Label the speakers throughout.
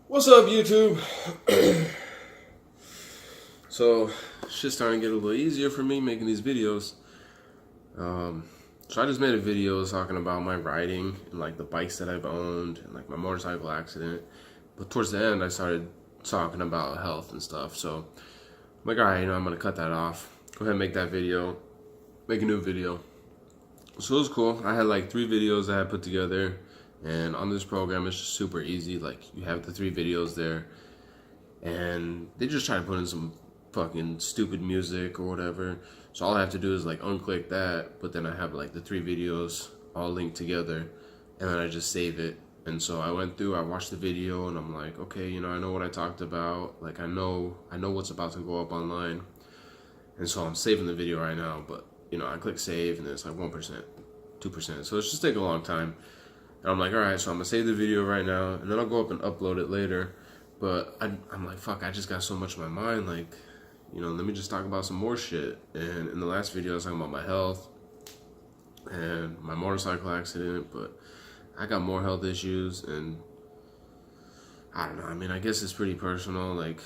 Speaker 1: What's up, YouTube? So, shit's starting to get a little easier for me making these videos. So I just made a video talking about my riding and like the bikes that I've owned and like my motorcycle accident. But towards the end, I started talking about health and stuff. So I'm like, all right, I'm gonna cut that off. Go ahead and make that video, make a new video. So it was cool. I had like 3 videos that I had put together. And on this program, it's just super easy. Like, you have the 3 videos there, and they just try to put in some fucking stupid music or whatever. So all I have to do is like unclick that, but then I have like the 3 videos all linked together, and then I just save it. And so I went through, I watched the video, and I'm like, okay, I know what I talked about. Like, I know what's about to go up online. And so I'm saving the video right now, but I click save, and then it's like 1%, 2%. So it's just taking a long time. And I'm like, all right, so I'm gonna save the video right now, and then I'll go up and upload it later. But I'm like, fuck, I just got so much in my mind. Like, let me just talk about some more shit. And in the last video, I was talking about my health and my motorcycle accident, but I got more health issues, and I don't know. I mean, I guess it's pretty personal. Like,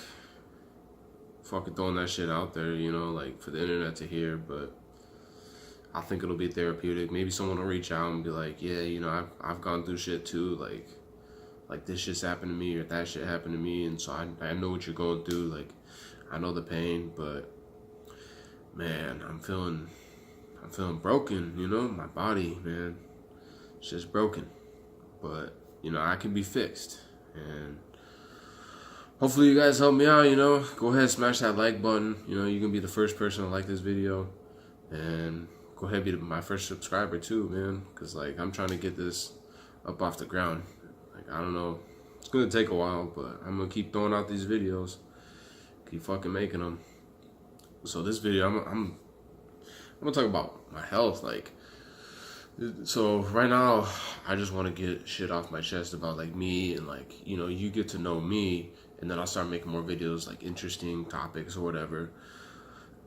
Speaker 1: fucking throwing that shit out there, like for the internet to hear, but I think it'll be therapeutic. Maybe someone will reach out and be like, yeah, I've gone through shit too. Like this shit's happened to me or that shit happened to me. And so I know what you're going through. Like, I know the pain, but man, I'm feeling broken, my body, man, it's just broken. But, I can be fixed. And hopefully you guys help me out, go ahead, smash that like button. You can be the first person to like this video. And go ahead and be my first subscriber too, man, because like I'm trying to get this up off the ground. Like, I don't know, it's gonna take a while, but I'm gonna keep throwing out these videos, keep fucking making them. So this video, I'm gonna talk about my health. Like, so right now I just want to get shit off my chest about like me, and like you get to know me, and then I'll start making more videos, like interesting topics or whatever.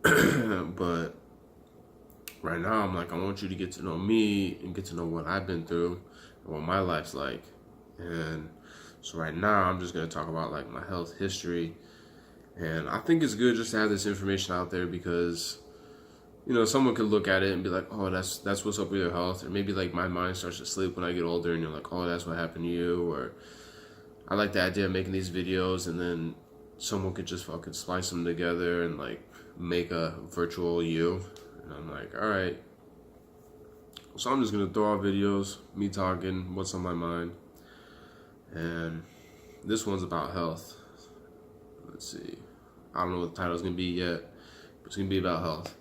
Speaker 1: But right now, I'm like, I want you to get to know me and get to know what I've been through and what my life's like. And so right now, I'm just going to talk about like my health history. And I think it's good just to have this information out there because, someone could look at it and be like, oh, that's what's up with your health. Or maybe like my mind starts to slip when I get older and you're like, oh, that's what happened to you. Or I like the idea of making these videos and then someone could just fucking splice them together and like make a virtual you. And I'm like, all right. So I'm just going to throw out videos, me talking, what's on my mind. And this one's about health. Let's see. I don't know what the title's going to be yet. But it's going to be about health.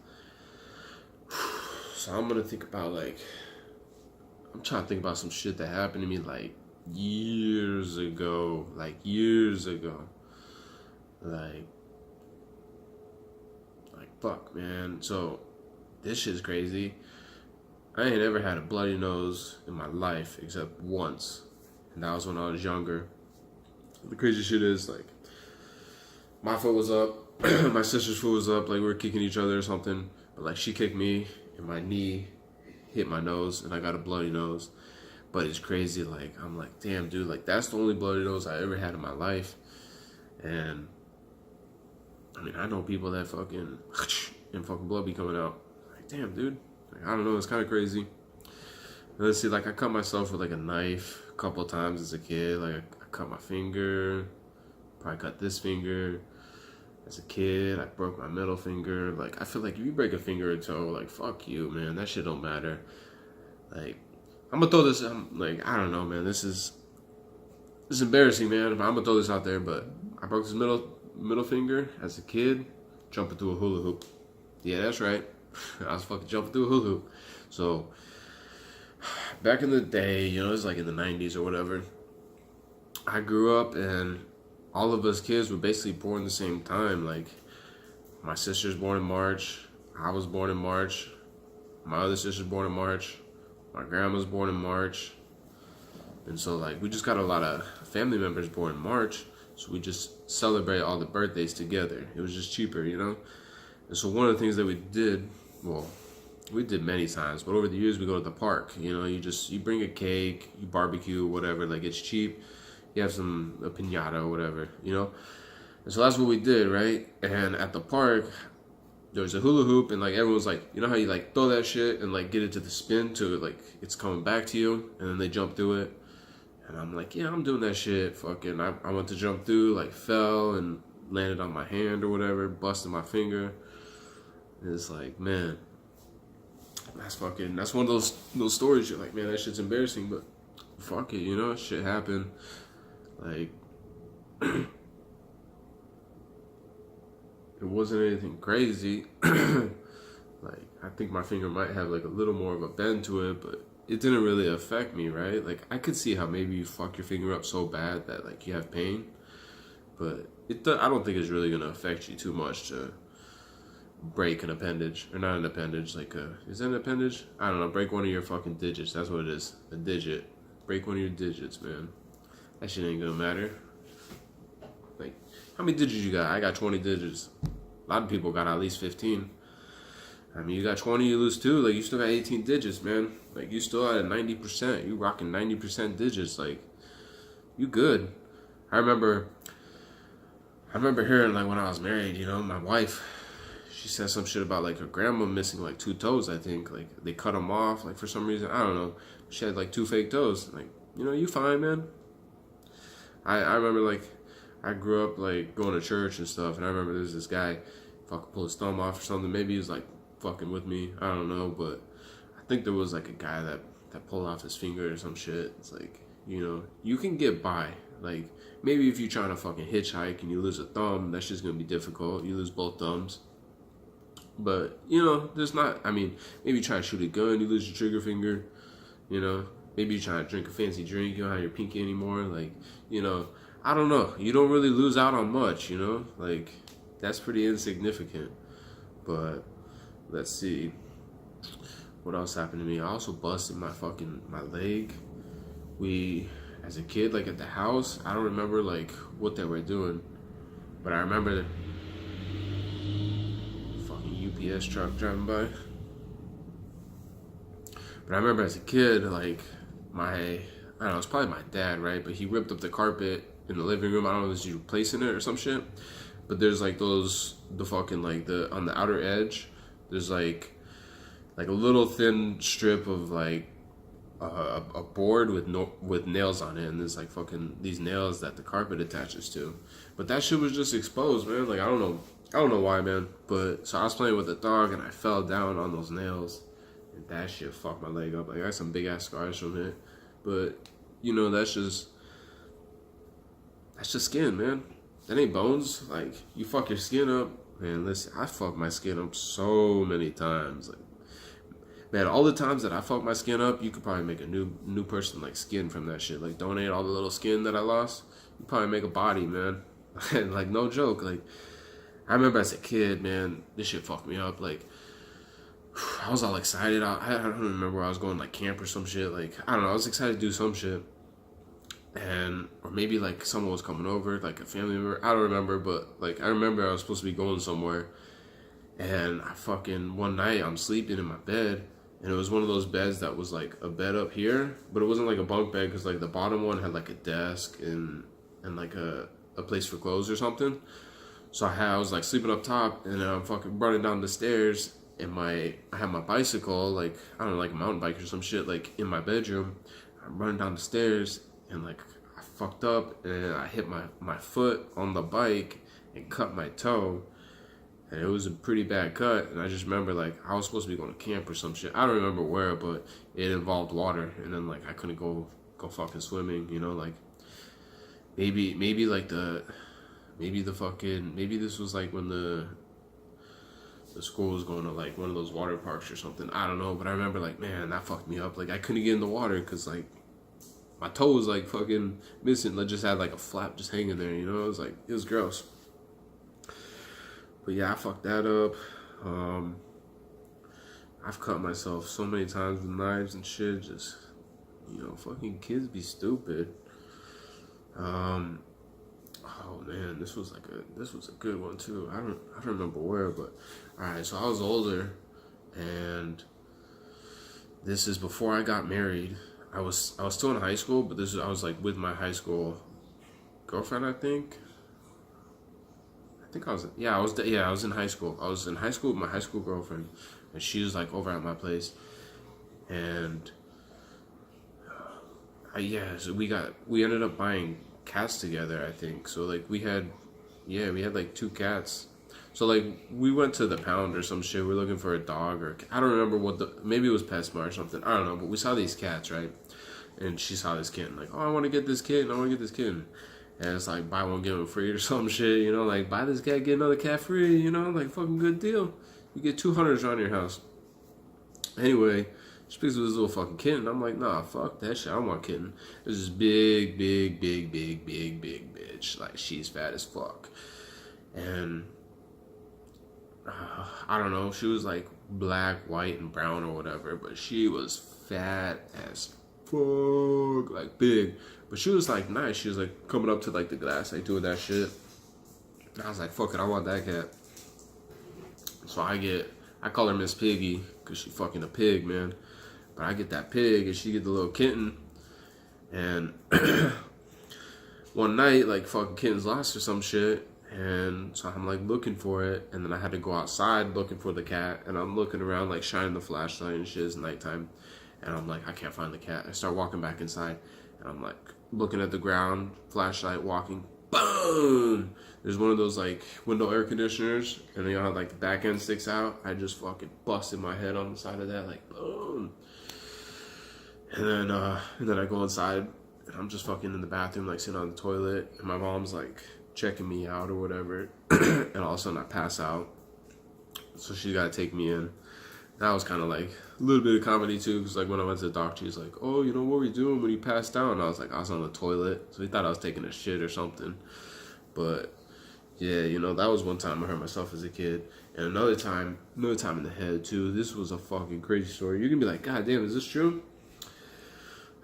Speaker 1: So I'm going to think about I'm trying to think about some shit that happened to me like years ago. Like fuck, man. So this shit's crazy. I ain't ever had a bloody nose in my life except once, and that was when I was younger. The crazy shit is like my foot was up, my sister's foot was up, like we were kicking each other or something, but like she kicked me and my knee hit my nose and I got a bloody nose. But it's crazy, like I'm like, damn dude, like that's the only bloody nose I ever had in my life. And I mean, I know people that fucking and fucking blood be coming out. Like, damn, dude. Like, I don't know. It's kind of crazy. Let's see. Like, I cut myself with like a knife a couple of times as a kid. Like, I cut my finger. Probably cut this finger. As a kid, I broke my middle finger. Like, I feel like if you break a finger or toe, like, fuck you, man. That shit don't matter. Like, I'm gonna throw this. I'm like, I don't know, man. This is embarrassing, man. But I'm gonna throw this out there. But I broke this middle finger as a kid, jumping through a hula hoop. Yeah, that's right. I was fucking jumping through a hula hoop. So back in the day, it was like in the 90s or whatever, I grew up and all of us kids were basically born the same time. Like, my sister's born in March, I was born in March, my other sister's born in March, my grandma's born in March. And so like we just got a lot of family members born in March. So we just celebrate all the birthdays together. It was just cheaper, And so one of the things that we did, well, we did many times, but over the years we go to the park. You bring a cake, you barbecue, whatever. Like, it's cheap. you have a piñata or whatever, you know. And so that's what we did, right? And at the park, there was a hula hoop, and like everyone's like, you know how you like throw that shit and like get it to the spin to like it's coming back to you, and then they jump through it. And I'm like, yeah, I'm doing that shit. Fucking, I went to jump through, like fell and landed on my hand or whatever, busted my finger. And it's like, man, that's one of those stories. You're like, man, that shit's embarrassing, but fuck it, you know, shit happened. Like, it wasn't anything crazy. Like, I think my finger might have like a little more of a bend to it, but it didn't really affect me, right? Like, I could see how maybe you fuck your finger up so bad that like you have pain, but I don't think it's really gonna affect you too much to break an appendage, or not an appendage, like is that an appendage? I don't know, break one of your fucking digits, that's what it is, a digit. Break one of your digits, man. That shit ain't gonna matter. Like, how many digits you got? I got 20 digits. A lot of people got at least 15. I mean, you got 20, you lose 2. Like, you still got 18 digits, man. Like, you still at 90%. You rocking 90% digits. Like, you good. I remember hearing, like, when I was married, you know, my wife, she said some shit about, like, her grandma missing, like, 2 toes, I think. Like, they cut them off, like, for some reason. I don't know. She had, like, 2 fake toes. Like, you know, you fine, man. I remember, like, I grew up, like, going to church and stuff, and I remember there was this guy fucking pull his thumb off or something. Maybe he was, like, fucking with me. I don't know, but I think there was, like, a guy that pulled off his finger or some shit. It's like, you know, you can get by. Like, maybe if you're trying to fucking hitchhike and you lose a thumb, that's just gonna be difficult. You lose both thumbs. But, you know, there's not, I mean, maybe you try to shoot a gun, you lose your trigger finger, you know. Maybe you're trying to drink a fancy drink, you don't have your pinky anymore. Like, you know, I don't know. You don't really lose out on much, you know? Like, that's pretty insignificant. But, let's see. What else happened to me? I also busted my leg. As a kid, like at the house, I don't remember like what they were doing. But I remember the fucking UPS truck driving by. But I remember as a kid, like, I don't know, it's probably my dad, right? But he ripped up the carpet in the living room. I don't know if he's replacing it or some shit. But there's like on the outer edge, there's like a little thin strip of like a board with nails on it, and there's like fucking these nails that the carpet attaches to. But that shit was just exposed, man. Like, I don't know why, man. But so I was playing with the dog and I fell down on those nails. And that shit fucked my leg up. Like, I got some big ass scars from it. But, you know, that's just skin, man. That ain't bones. Like, you fuck your skin up. Man, listen, I fucked my skin up so many times. Like, man, all the times that I fucked my skin up, you could probably make a new person, like, skin from that shit. Like, donate all the little skin that I lost. You probably make a body, man. Like, no joke. Like, I remember as a kid, man, this shit fucked me up. Like, I was all excited. I don't remember where I was going, like camp or some shit. Like, I don't know. I was excited to do some shit. Or maybe like someone was coming over, like a family member. I don't remember, but like I remember I was supposed to be going somewhere. And one night I'm sleeping in my bed. And it was one of those beds that was like a bed up here. But it wasn't like a bunk bed because like the bottom one had like a desk and like a place for clothes or something. So I was like sleeping up top, and then I'm fucking running down the stairs. And I had my bicycle, like, I don't know, like a mountain bike or some shit, like, in my bedroom. I'm running down the stairs, and, like, I fucked up, and I hit my foot on the bike and cut my toe. And it was a pretty bad cut, and I just remember, like, I was supposed to be going to camp or some shit. I don't remember where, but it involved water, and then, like, I couldn't go fucking swimming, you know, like, maybe this was, like, when the school was going to like one of those water parks or something. I don't know, but I remember like, man, that fucked me up. Like, I couldn't get in the water because like my toe was like fucking missing. Like, just had like a flap just hanging there, you know. It was gross. But yeah, I fucked that up. I've cut myself so many times with knives and shit. Just, you know, fucking kids be stupid. Oh man, this was a good one too. I don't remember where, but alright, so I was older, and this is before I got married. I was still in high school, but I was like with my high school girlfriend, I think. I was in high school. I was in high school with my high school girlfriend, and she was like over at my place, and so we ended up buying cats together, I think. So like we had like two cats. So like we went to the pound or some shit. We are looking for a dog, or I don't remember maybe it was PetSmart or something. I don't know, but we saw these cats, right? And she saw this kitten, like, oh, I want to get this kitten. And it's like buy one get one free or some shit, you know, like buy this cat get another cat free, you know, like fucking good deal. You get 200 around your house. Anyway, she picks up this little fucking kitten. I'm like, nah, fuck that shit. I don't want a kitten. There's this big bitch. Like she's fat as fuck, and I don't know. She was like black, white, and brown or whatever, but she was fat as fuck, like big. But she was like nice. She was like coming up to like the glass, like doing that shit. And I was like, fuck it, I want that cat. So I call her Miss Piggy because she fucking a pig, man. But I get that pig and she get the little kitten. And one night, like fucking kitten's lost or some shit. And so I'm like looking for it. And then I had to go outside looking for the cat. And I'm looking around like shining the flashlight and shit. It's nighttime. And I'm like, I can't find the cat. I start walking back inside. And I'm like looking at the ground, flashlight, walking. Boom! There's one of those like window air conditioners. And you know how like the back end sticks out. I just fucking busted my head on the side of that. Like, boom. And then I go inside. And I'm just fucking in the bathroom, like sitting on the toilet. And my mom's like checking me out or whatever. And all of a sudden I pass out. So she got to take me in. That was kind of like a little bit of comedy too, because like when I went to the doctor, he's like, oh, you know, what were you doing when you passed out? And I was like, I was on the toilet. So he thought I was taking a shit or something. But yeah, you know, that was one time I hurt myself as a kid. And another time in the head too. This was a fucking crazy story. You're gonna be like, God damn, is this true?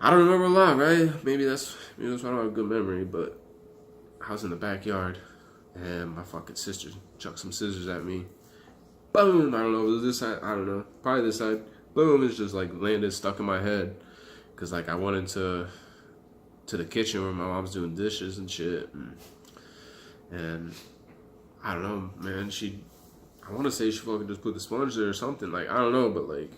Speaker 1: I don't remember a lot, right? Maybe that's why I don't have a good memory, but I was in the backyard and my fucking sister chucked some scissors at me. Boom! I don't know, was it this side? I don't know. Probably this side. Boom! It's just like landed stuck in my head. Cause like I went into the kitchen where my mom's doing dishes and shit. And I don't know, man, I want to say she fucking just put the sponge there or something. Like, I don't know, but like,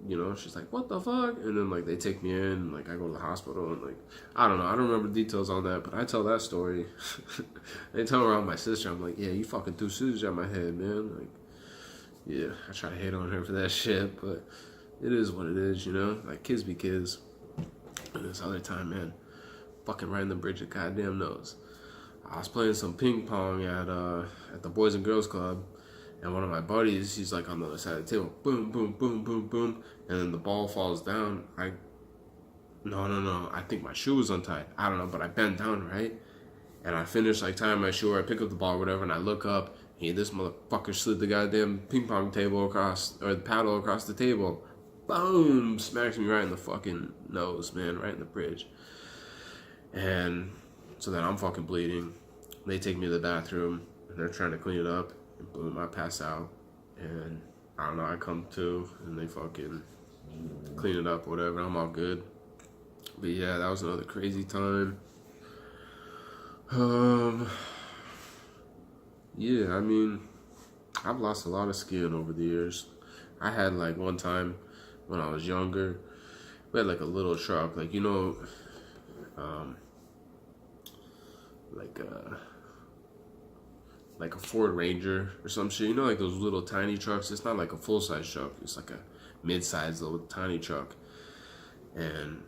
Speaker 1: you know, she's like, what the fuck? And then like they take me in and like I go to the hospital and like, I don't know. I don't remember details on that, but I tell that story. They tell around my sister, I'm like, yeah, you fucking threw scissors at my head, man. Like, yeah, I try to hate on her for that shit, but it is what it is, you know? Like, kids be kids. And this other time, man, fucking right in the bridge of goddamn nose. I was playing some ping pong at the Boys and Girls Club, and one of my buddies, he's like on the other side of the table, boom, boom, boom, boom, boom, and then the ball falls down. No, I think my shoe was untied. I don't know, but I bent down, right? And I finished like tying my shoe, or I pick up the ball or whatever, and I look up, and this motherfucker slid the goddamn ping pong table across, or the paddle across the table. Boom! Smacks me right in the fucking nose, man, right in the bridge. And so then I'm fucking bleeding. They take me to the bathroom, and they're trying to clean it up, and boom, I pass out. And I don't know, I come to, and they fucking clean it up or whatever. I'm all good. But yeah, that was another crazy time. Yeah, I mean, I've lost a lot of skin over the years. I had like one time when I was younger, we had like a little truck, like, you know, like a Ford Ranger or some shit. You know, like those little tiny trucks. It's not like a full-size truck. It's like a mid-sized little tiny truck. And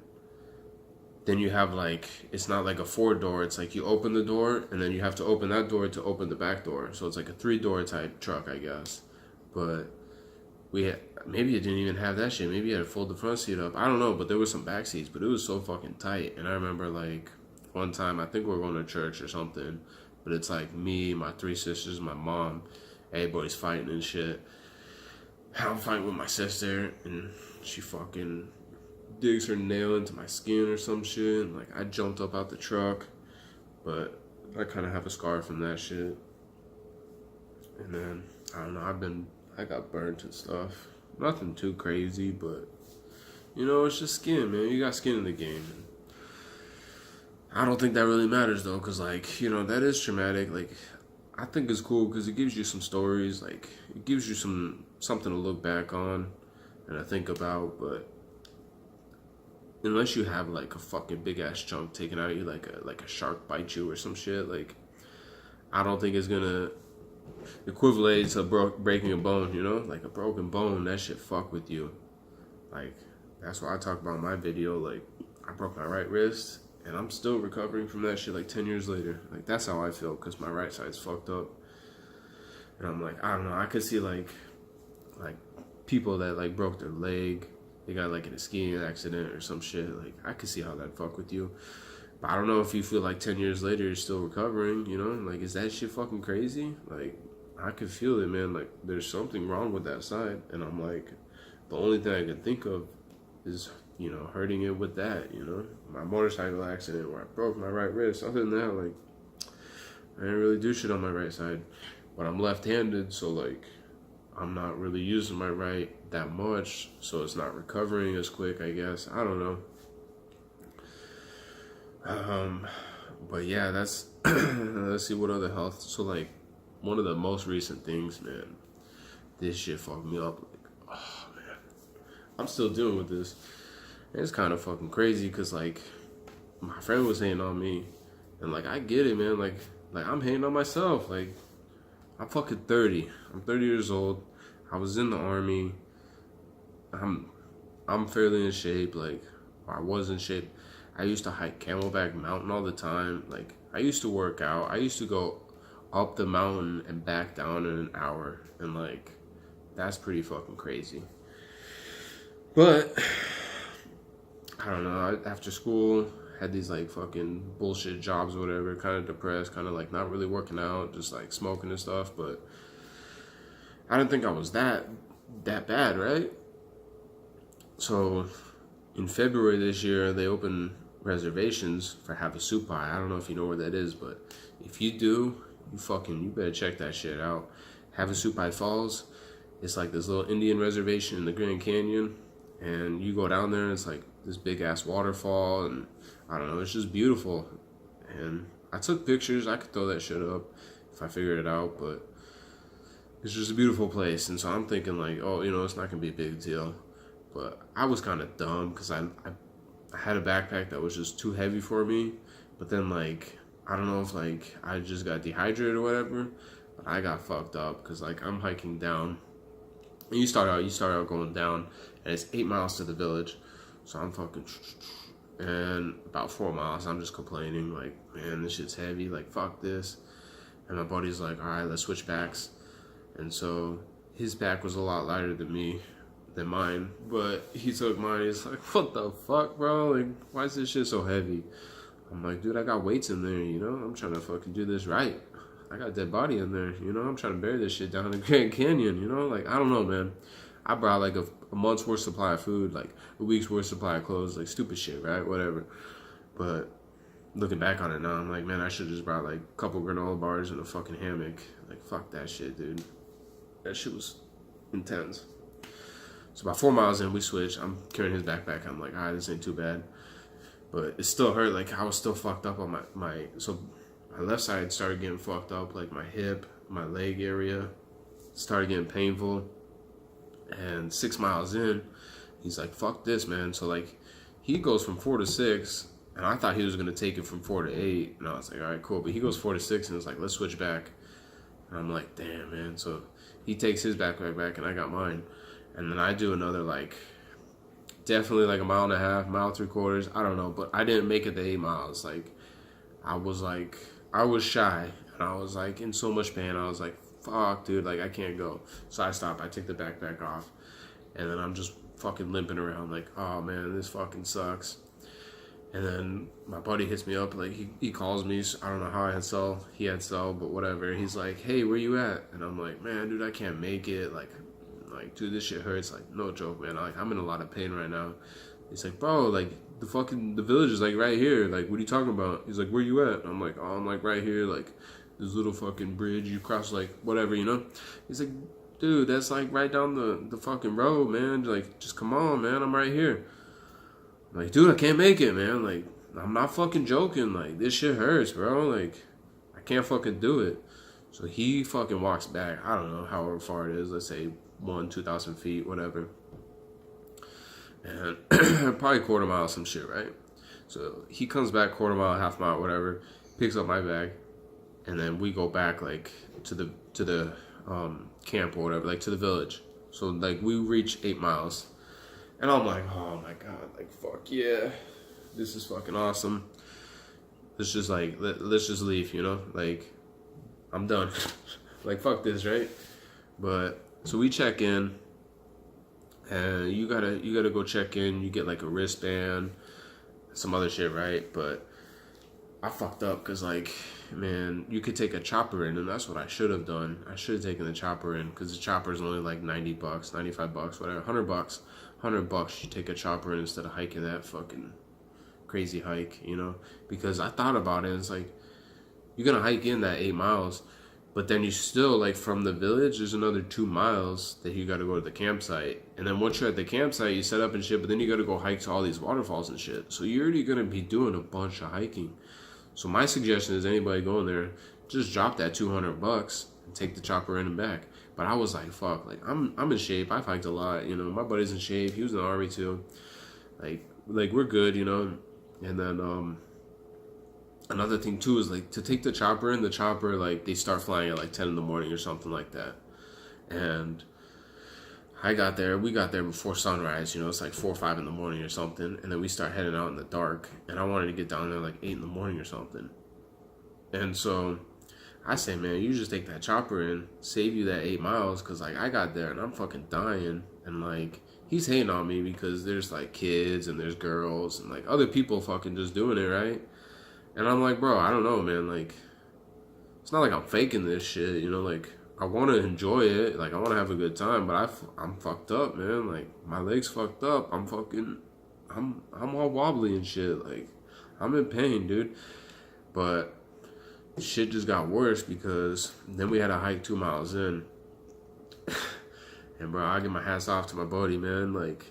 Speaker 1: then you have like, it's not like a 4-door. It's like you open the door and then you have to open that door to open the back door. So it's like a 3-door type truck, I guess. But maybe it didn't even have that shit. Maybe it had to fold the front seat up. I don't know, but there was some back seats, but it was so fucking tight. And I remember like one time, I think we were going to church or something, but it's like me, my 3 sisters, my mom, everybody's fighting and shit. I'm fighting with my sister, and she fucking digs her nail into my skin or some shit. And like I jumped up out the truck, but I kind of have a scar from that shit. And then I don't know, I got burnt and stuff. Nothing too crazy, but you know, it's just skin, man. You got skin in the game. I don't think that really matters though, cause like, you know, that is traumatic. Like, I think it's cool because it gives you some stories, like it gives you something to look back on and to think about. But unless you have like a fucking big ass chunk taken out of you, like a shark bite you or some shit, like I don't think it's gonna equivalent to breaking a bone. You know, like a broken bone, that shit fuck with you. Like that's what I talk about in my video. Like I broke my right wrist and I'm still recovering from that shit like 10 years later. Like that's how I feel because my right side's fucked up. And I'm like, I don't know, I could see like people that like broke their leg, they got like in a skiing accident or some shit. Like I could see how that fuck with you. But I don't know if you feel like 10 years later you're still recovering, you know? Like is that shit fucking crazy? Like I could feel it, man. Like there's something wrong with that side. And I'm like, the only thing I can think of is, you know, hurting it with that, you know? My motorcycle accident where I broke my right wrist. Other than that, like I didn't really do shit on my right side. But I'm left-handed, so like I'm not really using my right that much, so it's not recovering as quick, I guess. I don't know. But yeah, that's let's see what other health. So like one of the most recent things, man, this shit fucked me up. Like, oh man, I'm still dealing with this. And it's kind of fucking crazy because like my friend was hating on me, and like I get it, man. Like I'm hating on myself. Like I'm fucking 30. I'm 30 years old. I was in the army. I'm fairly in shape. Like I was in shape. I used to hike Camelback Mountain all the time. Like I used to work out. I used to go up the mountain and back down in an hour. And like that's pretty fucking crazy. But I don't know. After school, had these like fucking bullshit jobs or whatever. Kind of depressed. Kind of like not really working out. Just like smoking and stuff. But I didn't think I was that bad, right? So in February this year, they opened reservations for Havasupai. I don't know if you know where that is, but if you do, you better check that shit out. Havasupai Falls. It's like this little Indian reservation in the Grand Canyon, and you go down there and it's like this big ass waterfall, and I don't know, it's just beautiful. And I took pictures. I could throw that shit up if I figured it out, but it's just a beautiful place. And so I'm thinking like, oh, you know, it's not gonna be a big deal. But I was kind of dumb because I had a backpack that was just too heavy for me. But then like I don't know if like I just got dehydrated or whatever, but I got fucked up because like I'm hiking down, and you start out going down, and it's 8 miles to the village. So I'm fucking, and about 4 miles I'm just complaining like, man, this shit's heavy, like fuck this. And my buddy's like, all right, let's switch backs. And so his back was a lot lighter than mine, but he took mine. He's like, what the fuck, bro? Like, why is this shit so heavy? I'm like, dude, I got weights in there, you know? I'm trying to fucking do this right. I got dead body in there, you know? I'm trying to bury this shit down in the Grand Canyon, you know? Like, I don't know, man. I brought like a month's worth supply of food, like a week's worth supply of clothes, like stupid shit, right? Whatever. But looking back on it now, I'm like, man, I should have just brought like a couple granola bars and a fucking hammock. Like, fuck that shit, dude. That shit was intense. So about 4 miles in, we switched. I'm carrying his backpack. I'm like, all right, this ain't too bad. But it still hurt. Like, I was still fucked up on my so my left side started getting fucked up. Like, my hip, my leg area started getting painful. And 6 miles in, he's like, fuck this, man. So, like, he goes from 4 to 6. And I thought he was going to take it from 4 to 8. And I was like, all right, cool. But he goes 4 to 6 and it's like, let's switch back. And I'm like, damn, man. So he takes his backpack back and I got mine. And then I do another, like, definitely like a mile and a half, mile 3/4. I don't know. But I didn't make it the 8 miles. Like, I was shy. And I was, like, in so much pain. I was like, fuck, dude. Like, I can't go. So I stop. I take the backpack off. And then I'm just fucking limping around. Like, oh, man, this fucking sucks. And then my buddy hits me up, like, he calls me. I don't know how he had cell, but whatever. He's like, hey, where you at? And I'm like, man, dude, I can't make it. Like, dude, this shit hurts. Like, no joke, man. Like, I'm in a lot of pain right now. He's like, bro, like, the village is, like, right here. Like, what are you talking about? He's like, where you at? And I'm like, oh, I'm, like, right here. Like, this little fucking bridge. You cross, like, whatever, you know? He's like, dude, that's, like, right down the fucking road, man. Like, just come on, man. I'm right here. I'm like, dude, I can't make it, man. Like, I'm not fucking joking. Like, this shit hurts, bro. Like, I can't fucking do it. So he fucking walks back. I don't know however far it is. Let's say 2,000 feet, whatever. And probably quarter mile, some shit, right? So he comes back quarter mile, half mile, whatever, picks up my bag, and then we go back like to the camp or whatever, like to the village. So like we reach 8 miles, and I'm like, oh my god, like fuck yeah, this is fucking awesome. Let's just like let's just leave, you know, like I'm done. Like fuck this, right? But so we check in, and you gotta go check in. You get like a wristband, some other shit, right? But I fucked up because, like, man, you could take a chopper in, and that's what I should have done. I should have taken the chopper in because the chopper is only like $90, $95, whatever, $100. $100 you take a chopper in instead of hiking that fucking crazy hike, you know? Because I thought about it, and it's like, you're gonna hike in that 8 miles, but then you still, like, from the village, there's another 2 miles that you gotta go to the campsite. And then once you're at the campsite, you set up and shit, but then you gotta go hike to all these waterfalls and shit. So you're already gonna be doing a bunch of hiking. So my suggestion is anybody going there, just drop that $200 and take the chopper in and back. But I was like, fuck, like I'm in shape. I've hiked a lot, you know. My buddy's in shape. He was in the army too. Like we're good, you know. And then another thing too is like to take the chopper in. The chopper, like, they start flying at like 10 in the morning or something like that. And we got there before sunrise, you know, it's like 4 or 5 in the morning or something, and then we start heading out in the dark, and I wanted to get down there like 8 in the morning or something. And so I say, man, you just take that chopper in, save you that 8 miles, because like I got there and I'm fucking dying, and like he's hating on me because there's like kids and there's girls and like other people fucking just doing it, right? And I'm like, bro, I don't know, man, like it's not like I'm faking this shit, you know, like I want to enjoy it, like I want to have a good time, but I'm fucked up, man. Like my legs fucked up. I'm all wobbly and shit. Like I'm in pain, dude. But shit just got worse because then we had to hike 2 miles in, and bro, I give my hats off to my buddy, man. Like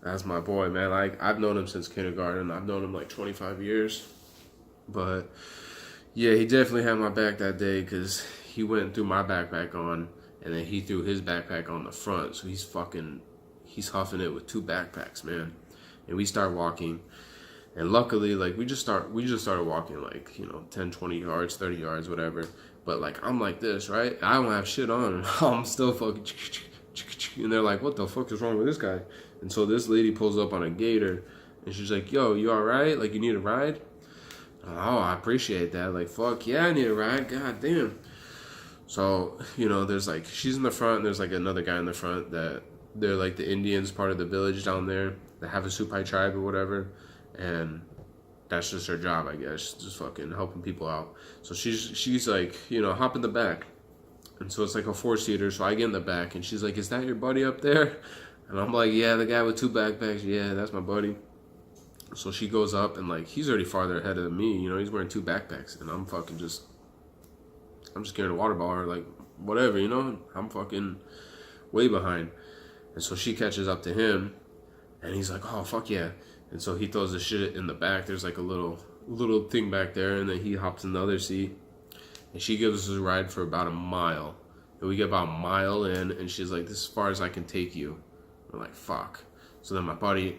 Speaker 1: that's my boy, man. Like I've known him since kindergarten. I've known him like 25 years, but yeah, he definitely had my back that day because he went and threw my backpack on, and then he threw his backpack on the front. So he's huffing it with 2 backpacks, man. And we start walking, and luckily, like we just started walking like, you know, 10, 20 yards, 30 yards, whatever. But like I'm like this, right? I don't have shit on, and I'm still fucking. And they're like, "What the fuck is wrong with this guy?" And so this lady pulls up on a gator, and she's like, "Yo, you all right? Like you need a ride?" Oh, I appreciate that. Like fuck yeah, I need a ride. God damn. So, you know, there's like, she's in the front, and there's like another guy in the front that they're like the Indians part of the village down there that have a Supai tribe or whatever. And that's just her job, I guess, just fucking helping people out. So she's like, you know, hop in the back. And so it's like a 4-seater. So I get in the back, and she's like, "Is that your buddy up there?" And I'm like, "Yeah, the guy with 2 backpacks. Yeah, that's my buddy." So she goes up, and like, he's already farther ahead of me. You know, he's wearing 2 backpacks, and I'm carrying a water bottle or like whatever, you know. I'm fucking way behind. And so she catches up to him, and he's like, "Oh fuck yeah!" And so he throws the shit in the back. There's like a little thing back there, and then he hops in the other seat, and she gives us a ride for about a mile. And we get about a mile in, and she's like, "This is as far as I can take you." We're like, "Fuck." So then my buddy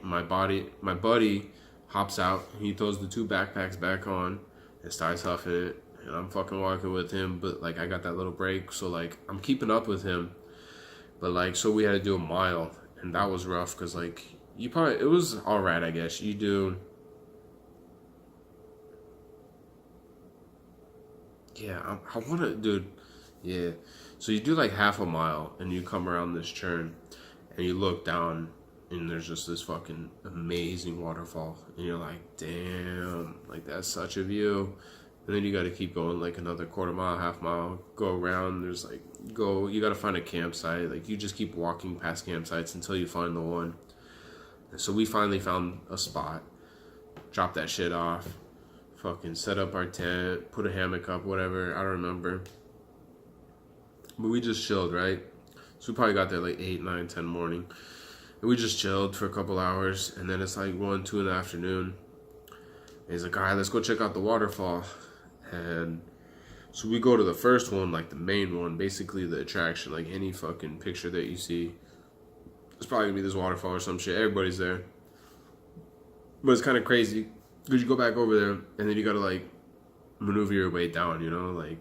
Speaker 1: hops out, and he throws the 2 backpacks back on and starts huffing it. And I'm fucking walking with him, but like I got that little break, so like I'm keeping up with him. But like, so we had to do a mile, and that was rough because like it was all right, I guess. You do, yeah. I want to, dude. Yeah. So you do like half a mile, and you come around this turn, and you look down, and there's just this fucking amazing waterfall, and you're like, damn, like that's such a view. And then you got to keep going like another quarter mile, half mile, go around. There's like, you got to find a campsite. Like you just keep walking past campsites until you find the one. And so we finally found a spot, dropped that shit off, fucking set up our tent, put a hammock up, whatever, I don't remember. But we just chilled, right? So we probably got there like 8, 9, 10 morning. And we just chilled for a couple hours. And then it's like 1, 2 in the afternoon. he's like, all right, let's go check out the waterfall. And so we go to the first one, like the main one, basically the attraction, like any fucking picture that you see. It's probably gonna be this waterfall or some shit. Everybody's there. But it's kind of crazy because you go back over there and then you gotta like maneuver your way down, you know? Like,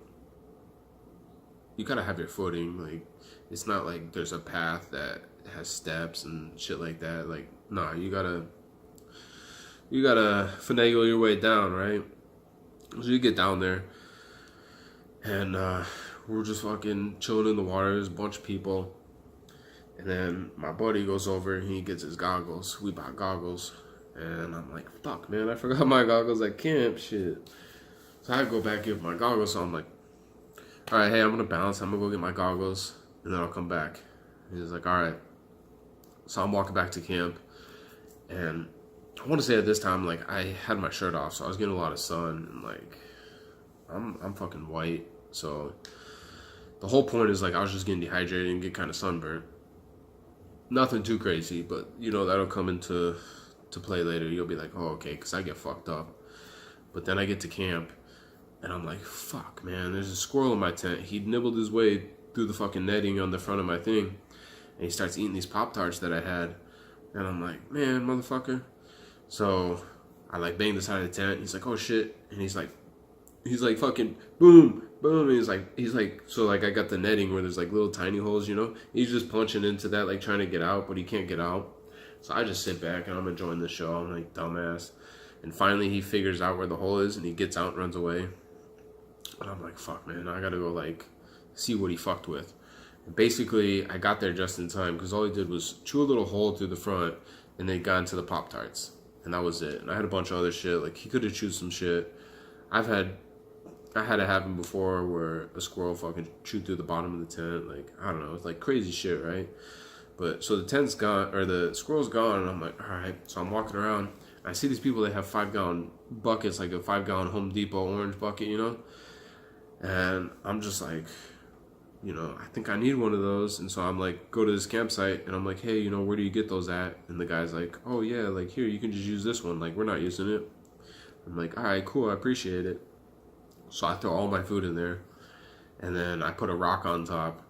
Speaker 1: you gotta have your footing. Like, it's not like there's a path that has steps and shit like that. Like, nah, you gotta finagle your way down, right? So you get down there and we're just fucking chilling in the water. There's a bunch of people. And then my buddy goes over and he gets his goggles. We bought goggles. And I'm like, fuck, man, I forgot my goggles at camp. Shit. So I go back, give my goggles. So I'm like, all right, hey, I'm going to bounce. I'm going to go get my goggles. And then I'll come back. And he's like, all right. So I'm walking back to camp. And I want to say at this time, like, I had my shirt off. So I was getting a lot of sun. And, like, I'm fucking white. So the whole point is, like, I was just getting dehydrated and get kind of sunburned. Nothing too crazy, but, you know, that'll come into play later. You'll be like, oh, okay, because I get fucked up. But then I get to camp, and I'm like, fuck, man, there's a squirrel in my tent. He nibbled his way through the fucking netting on the front of my thing, and he starts eating these Pop-Tarts that I had. And I'm like, man, motherfucker. So I, like, bang the side of the tent. He's like, oh, shit. And he's like fucking boom, boom. And he's like, so like I got the netting where there's like little tiny holes, you know. He's just punching into that, like trying to get out, but he can't get out. So I just sit back and I'm enjoying the show. I'm like, dumbass. And finally he figures out where the hole is and he gets out and runs away. And I'm like, fuck, man, I gotta go like see what he fucked with. And basically I got there just in time because all he did was chew a little hole through the front and then got into the Pop-Tarts. And that was it. And I had a bunch of other shit. Like he could have chewed some shit. I had it happen before where a squirrel fucking chewed through the bottom of the tent. Like, I don't know. It's like crazy shit, right? But so the tent's gone, or the squirrel's gone, and I'm like, all right. So I'm walking around. And I see these people that have 5-gallon buckets, like a 5-gallon Home Depot orange bucket, you know? And I'm just like, you know, I think I need one of those. And so I'm like, go to this campsite, and I'm like, hey, you know, where do you get those at? And the guy's like, oh, yeah, like, here, you can just use this one. Like, we're not using it. I'm like, all right, cool, I appreciate it. So I throw all my food in there, and then I put a rock on top,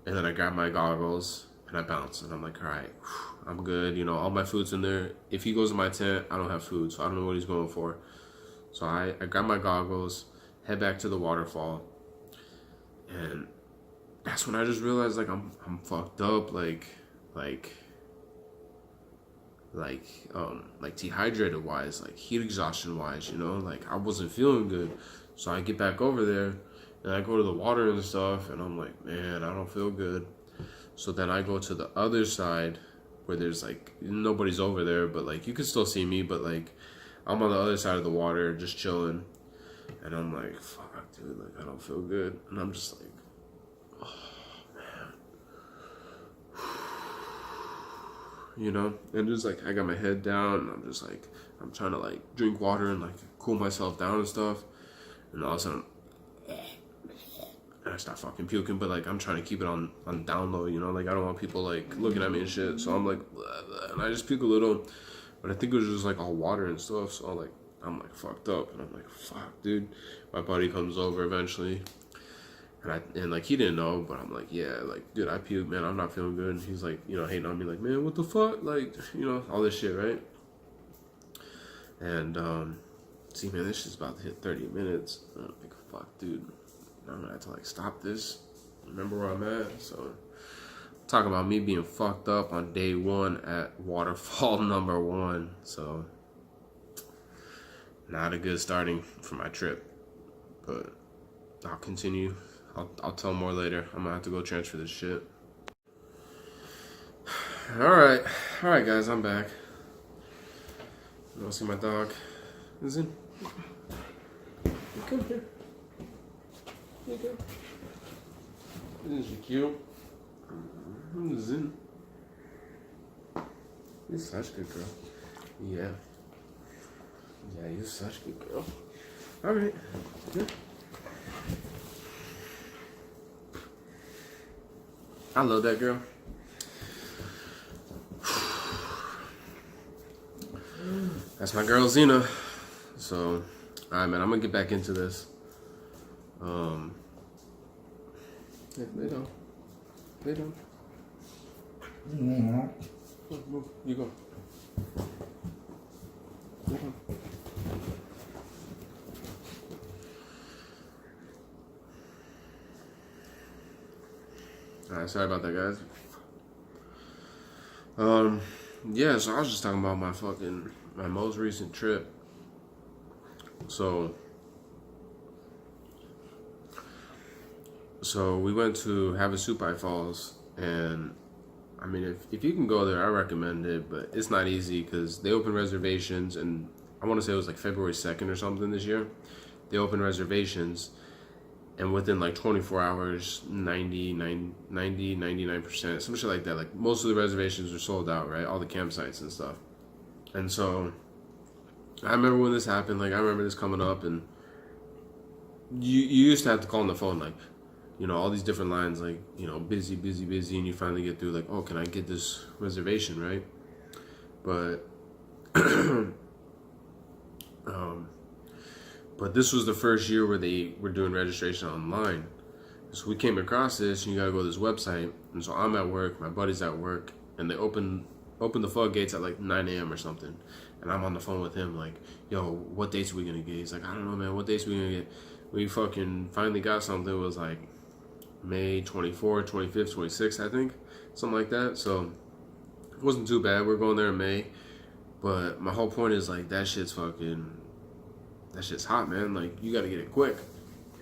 Speaker 1: and then I grab my goggles, and I bounce. And I'm like, all right, I'm good. You know, all my food's in there. If he goes in my tent, I don't have food, so I don't know what he's going for. So I grab my goggles, head back to the waterfall, and that's when I just realized, like, I'm fucked up, like dehydrated wise, like heat exhaustion wise, you know, like I wasn't feeling good. So I get back over there and I go to the water and stuff and I'm like, man, I don't feel good. So then I go to the other side where there's like nobody's over there, but like you can still see me, but like I'm on the other side of the water just chilling. And I'm like, fuck, dude, like I don't feel good. And I'm just like, oh man. You know, and just like I got my head down and I'm just like, I'm trying to like drink water and like cool myself down and stuff. And all of a sudden, I start fucking puking, but like I'm trying to keep it on down low, you know, like I don't want people like looking at me and shit. So I'm like, blah, blah, and I just puke a little, but I think it was just like all water and stuff. So I'm like fucked up, and I'm like, fuck, dude. My buddy comes over eventually, and like he didn't know, but I'm like, yeah, like dude, I puked, man, I'm not feeling good. And he's like, you know, hating on me, like, man, what the fuck, like, you know, all this shit, right? And see, man, this shit's about to hit 30 minutes. I'm like, fuck, dude. I'm gonna have to like stop this. Remember where I'm at. So, talk about me being fucked up on day 1 at waterfall number 1. So, not a good starting for my trip. But I'll continue. I'll tell more later. I'm gonna have to go transfer this shit. All right, guys, I'm back. You wanna see my dog? Listen. Come here. Here you go. Isn't she cute? Listen. You're such a good girl. Yeah. Yeah, you're such a good girl. Alright. Good. I love that girl. That's my girl Zena. So, alright, man, I'm gonna get back into this. Yeah, lay down. Lay down. Move. You go. Lay down. Alright, sorry about that, guys. Yeah, so I was just talking about my most recent trip. So we went to Havasupai Falls, and I mean, if you can go there, I recommend it, but it's not easy because they open reservations, and I want to say it was like February 2nd or something this year. They open reservations, and within like 24 hours, 99%, some shit like that. Like most of the reservations are sold out, right? All the campsites and stuff. And so I remember when this happened, like I remember this coming up, and you used to have to call on the phone, like, you know, all these different lines, like, you know, busy, and you finally get through, like, oh, can I get this reservation, right? But but this was the first year where they were doing registration online. So we came across this, and you gotta go to this website. And so I'm at work, my buddy's at work, and they open the floodgates at like 9 a.m. or something. And I'm on the phone with him, like, yo, what dates are we gonna get? He's like, I don't know, man, what dates are we gonna get? We fucking finally got something. It was like May 24th, 25th, 26th, I think. Something like that. So it wasn't too bad. We're going there in May. But my whole point is, like, that shit's hot, man. Like, you gotta get it quick.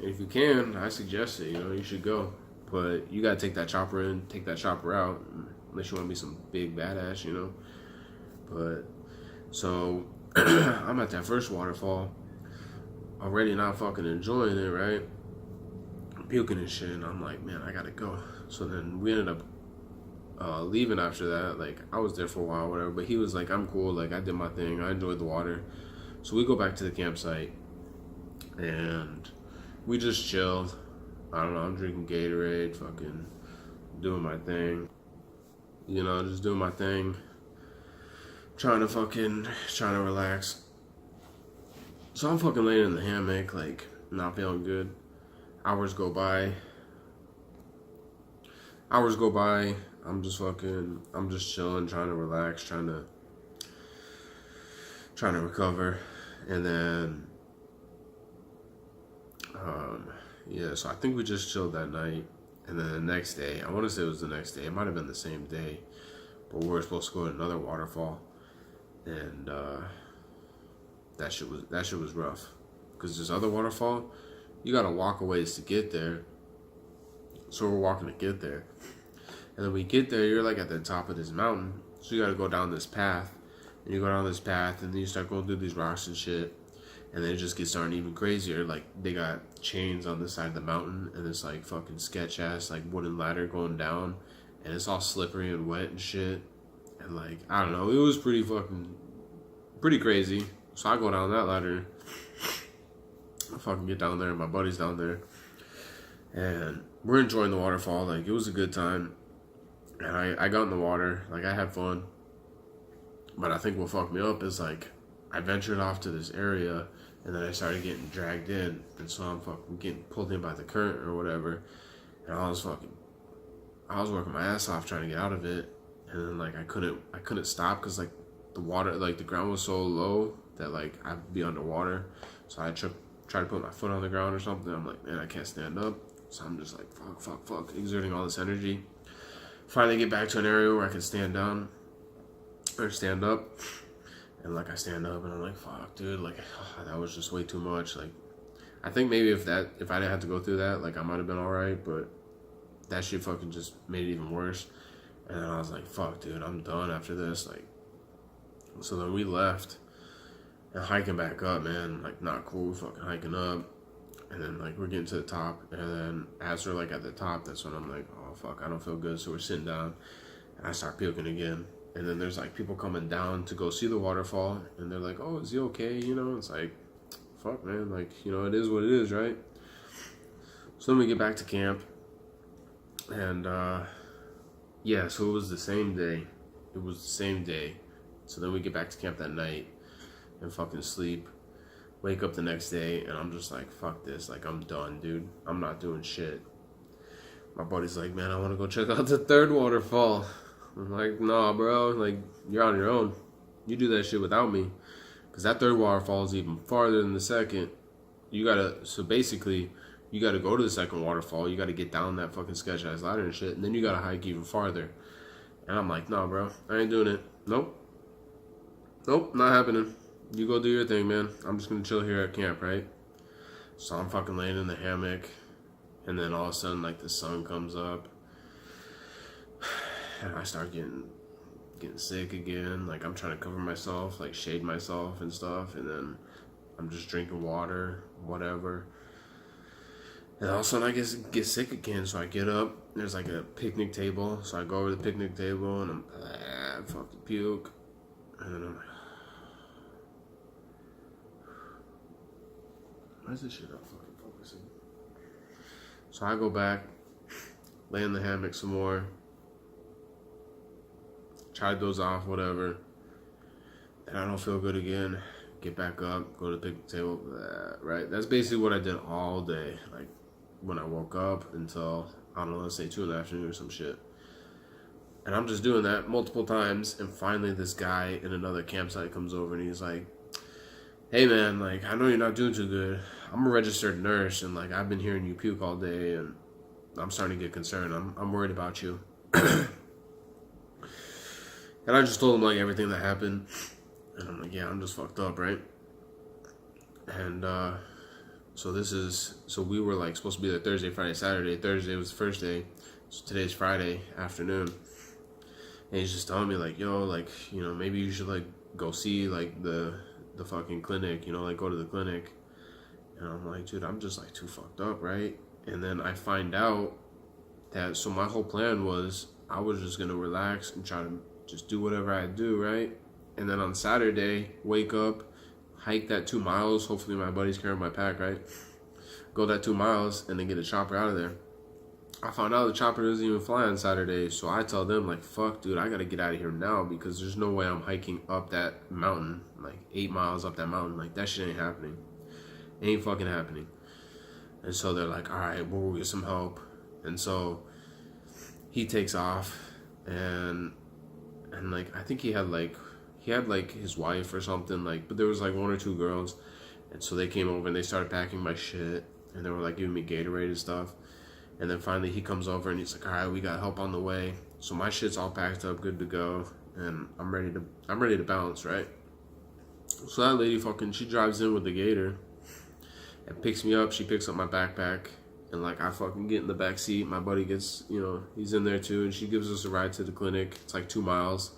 Speaker 1: And if you can, I suggest it, you know, you should go. But you gotta take that chopper in, take that chopper out, unless you wanna be some big badass, you know. But, so, I'm at that first waterfall, already not fucking enjoying it, right? I'm puking and shit, and I'm like, man, I gotta go. So then we ended up leaving after that. Like, I was there for a while, whatever, but he was like, I'm cool, like, I did my thing, I enjoyed the water. So we go back to the campsite, and we just chilled. I don't know, I'm drinking Gatorade, fucking doing my thing. You know, just doing my thing. Trying to relax. So I'm fucking laying in the hammock, like, not feeling good. Hours go by. I'm just chilling, trying to relax, trying to recover. And then, yeah, so I think we just chilled that night. And then the next day, I want to say it was the next day. It might have been the same day, but we were supposed to go to another waterfall. And that shit was rough. Because this other waterfall, you gotta walk a ways to get there. So we're walking to get there. And then we get there, you're like at the top of this mountain. So you gotta go down this path. And you go down this path, and then you start going through these rocks and shit. And then it just gets starting even crazier. Like, they got chains on the side of the mountain, and it's like fucking sketch ass, like wooden ladder going down. And it's all slippery and wet and shit. And like, I don't know, it was pretty crazy. So I go down that ladder. I fucking get down there, and my buddy's down there. And we're enjoying the waterfall. Like, it was a good time. And I got in the water. Like, I had fun. But I think what fucked me up is, like, I ventured off to this area, and then I started getting dragged in. And so I'm fucking getting pulled in by the current or whatever. And I was working my ass off trying to get out of it. And then, like, I couldn't stop because, like, the water, like, the ground was so low that, like, I'd be underwater. So I tried to put my foot on the ground or something. I'm like, man, I can't stand up. So I'm just like, fuck, exerting all this energy. Finally get back to an area where I can stand down or stand up. And, like, I stand up, and I'm like, fuck, dude, like, that was just way too much. Like, I think maybe if I didn't have to go through that, like, I might have been alright, but that shit fucking just made it even worse. And then I was like, fuck, dude, I'm done after this. Like, so then we left, and hiking back up, man, like, not cool, fucking hiking up. And then, like, we're getting to the top, and then as we're, like, at the top, that's when I'm like, oh, fuck, I don't feel good. So we're sitting down, and I start puking again. And then there's, like, people coming down to go see the waterfall, and they're like, oh, is he okay, you know? It's like, fuck, man, like, you know, it is what it is, right? So then we get back to camp, and, yeah, so it was the same day. So then we get back to camp that night and fucking sleep. Wake up the next day and I'm just like, fuck this. Like, I'm done, dude. I'm not doing shit. My buddy's like, man, I want to go check out the third waterfall. I'm like, nah, bro. Like, you're on your own. You do that shit without me. Because that third waterfall is even farther than the second. So basically, you gotta go to the second waterfall. You gotta get down that fucking sketch ass ladder and shit. And then you gotta hike even farther. And I'm like, nah, bro. I ain't doing it. Nope. Nope, not happening. You go do your thing, man. I'm just gonna chill here at camp, right? So I'm fucking laying in the hammock, and then all of a sudden, like, the sun comes up, and I start getting sick again. Like, I'm trying to cover myself, like, shade myself and stuff, and then I'm just drinking water, whatever. And all of a sudden, I get sick again, so I get up. There's, like, a picnic table, so I go over to the picnic table, and I'm fucking puke, and then I'm like, why is this shit not fucking focusing? So I go back, lay in the hammock some more, try to doze off, whatever. And I don't feel good again. Get back up, go to the picnic table, right? That's basically what I did all day. Like, when I woke up until, I don't know, let's say 2 in the afternoon or some shit. And I'm just doing that multiple times. And finally, this guy in another campsite comes over and he's like, hey man, like, I know you're not doing too good. I'm a registered nurse, and like, I've been hearing you puke all day, and I'm starting to get concerned. I'm worried about you. And I just told him like everything that happened, and I'm like, yeah, I'm just fucked up, right? And so we were like supposed to be there Thursday, Friday, Saturday. Thursday was the first day, so today's Friday afternoon. And he's just telling me like, yo, like, you know, maybe you should like go see like the fucking clinic, you know, like go to the clinic. And I'm like, dude, I'm just like too fucked up, right? And then I find out that, so my whole plan was I was just gonna relax and try to just do whatever I do, right? And then on Saturday, wake up, hike that 2 miles. Hopefully my buddy's carrying my pack, right? Go that 2 miles and then get a chopper out of there. I found out the chopper doesn't even fly on Saturday, so I tell them like, fuck, dude, I gotta get out of here now because there's no way I'm hiking up that mountain, like 8 miles up that mountain. Like, that shit ain't happening. Ain't fucking happening. And so they're like, all right, we'll get some help. And so he takes off, and like, I think he had like his wife or something, like, but there was like 1 or 2 girls. And so they came over and they started packing my shit, and they were like giving me Gatorade and stuff. And then finally he comes over and he's like, all right, we got help on the way. So my shit's all packed up, good to go, and I'm ready to bounce, right? So that lady she drives in with the Gator and picks me up. She picks up my backpack, and like, I fucking get in the back seat. My buddy gets, you know, he's in there too, and she gives us a ride to the clinic. It's like 2 miles.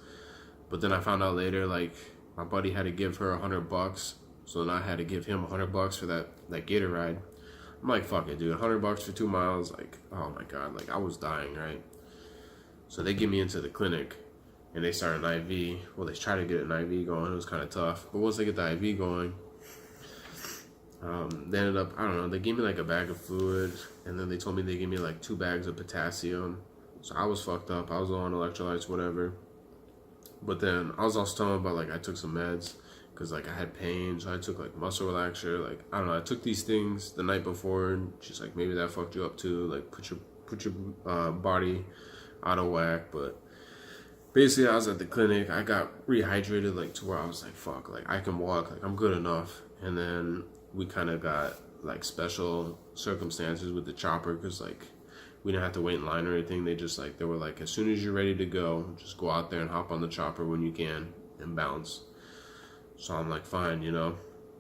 Speaker 1: But then I found out later, like, my buddy had to give her $100, so then I had to give him $100 for that Gator ride. I'm like, fuck it, dude, $100 for 2 miles, like, oh my god, like, I was dying, right? So they get me into the clinic, and they start an IV. Well, they try to get an IV going. It was kind of tough, but once they get the IV going, they ended up, I don't know, they gave me like a bag of fluid, and then they told me they gave me like 2 bags of potassium. So I was fucked up. I was low on electrolytes, whatever. But then I was also telling them about, like, I took some meds because, like, I had pain, so I took like muscle relaxer. Like, I don't know, I took these things the night before, and she's like, maybe that fucked you up too, like, put your body out of whack. But basically, I was at the clinic. I got rehydrated, like, to where I was like, fuck, like, I can walk, like, I'm good enough. And then we kind of got like special circumstances with the chopper, because like, we didn't have to wait in line or anything. They were like, as soon as you're ready to go, just go out there and hop on the chopper when you can and bounce. So I'm like, fine, you know,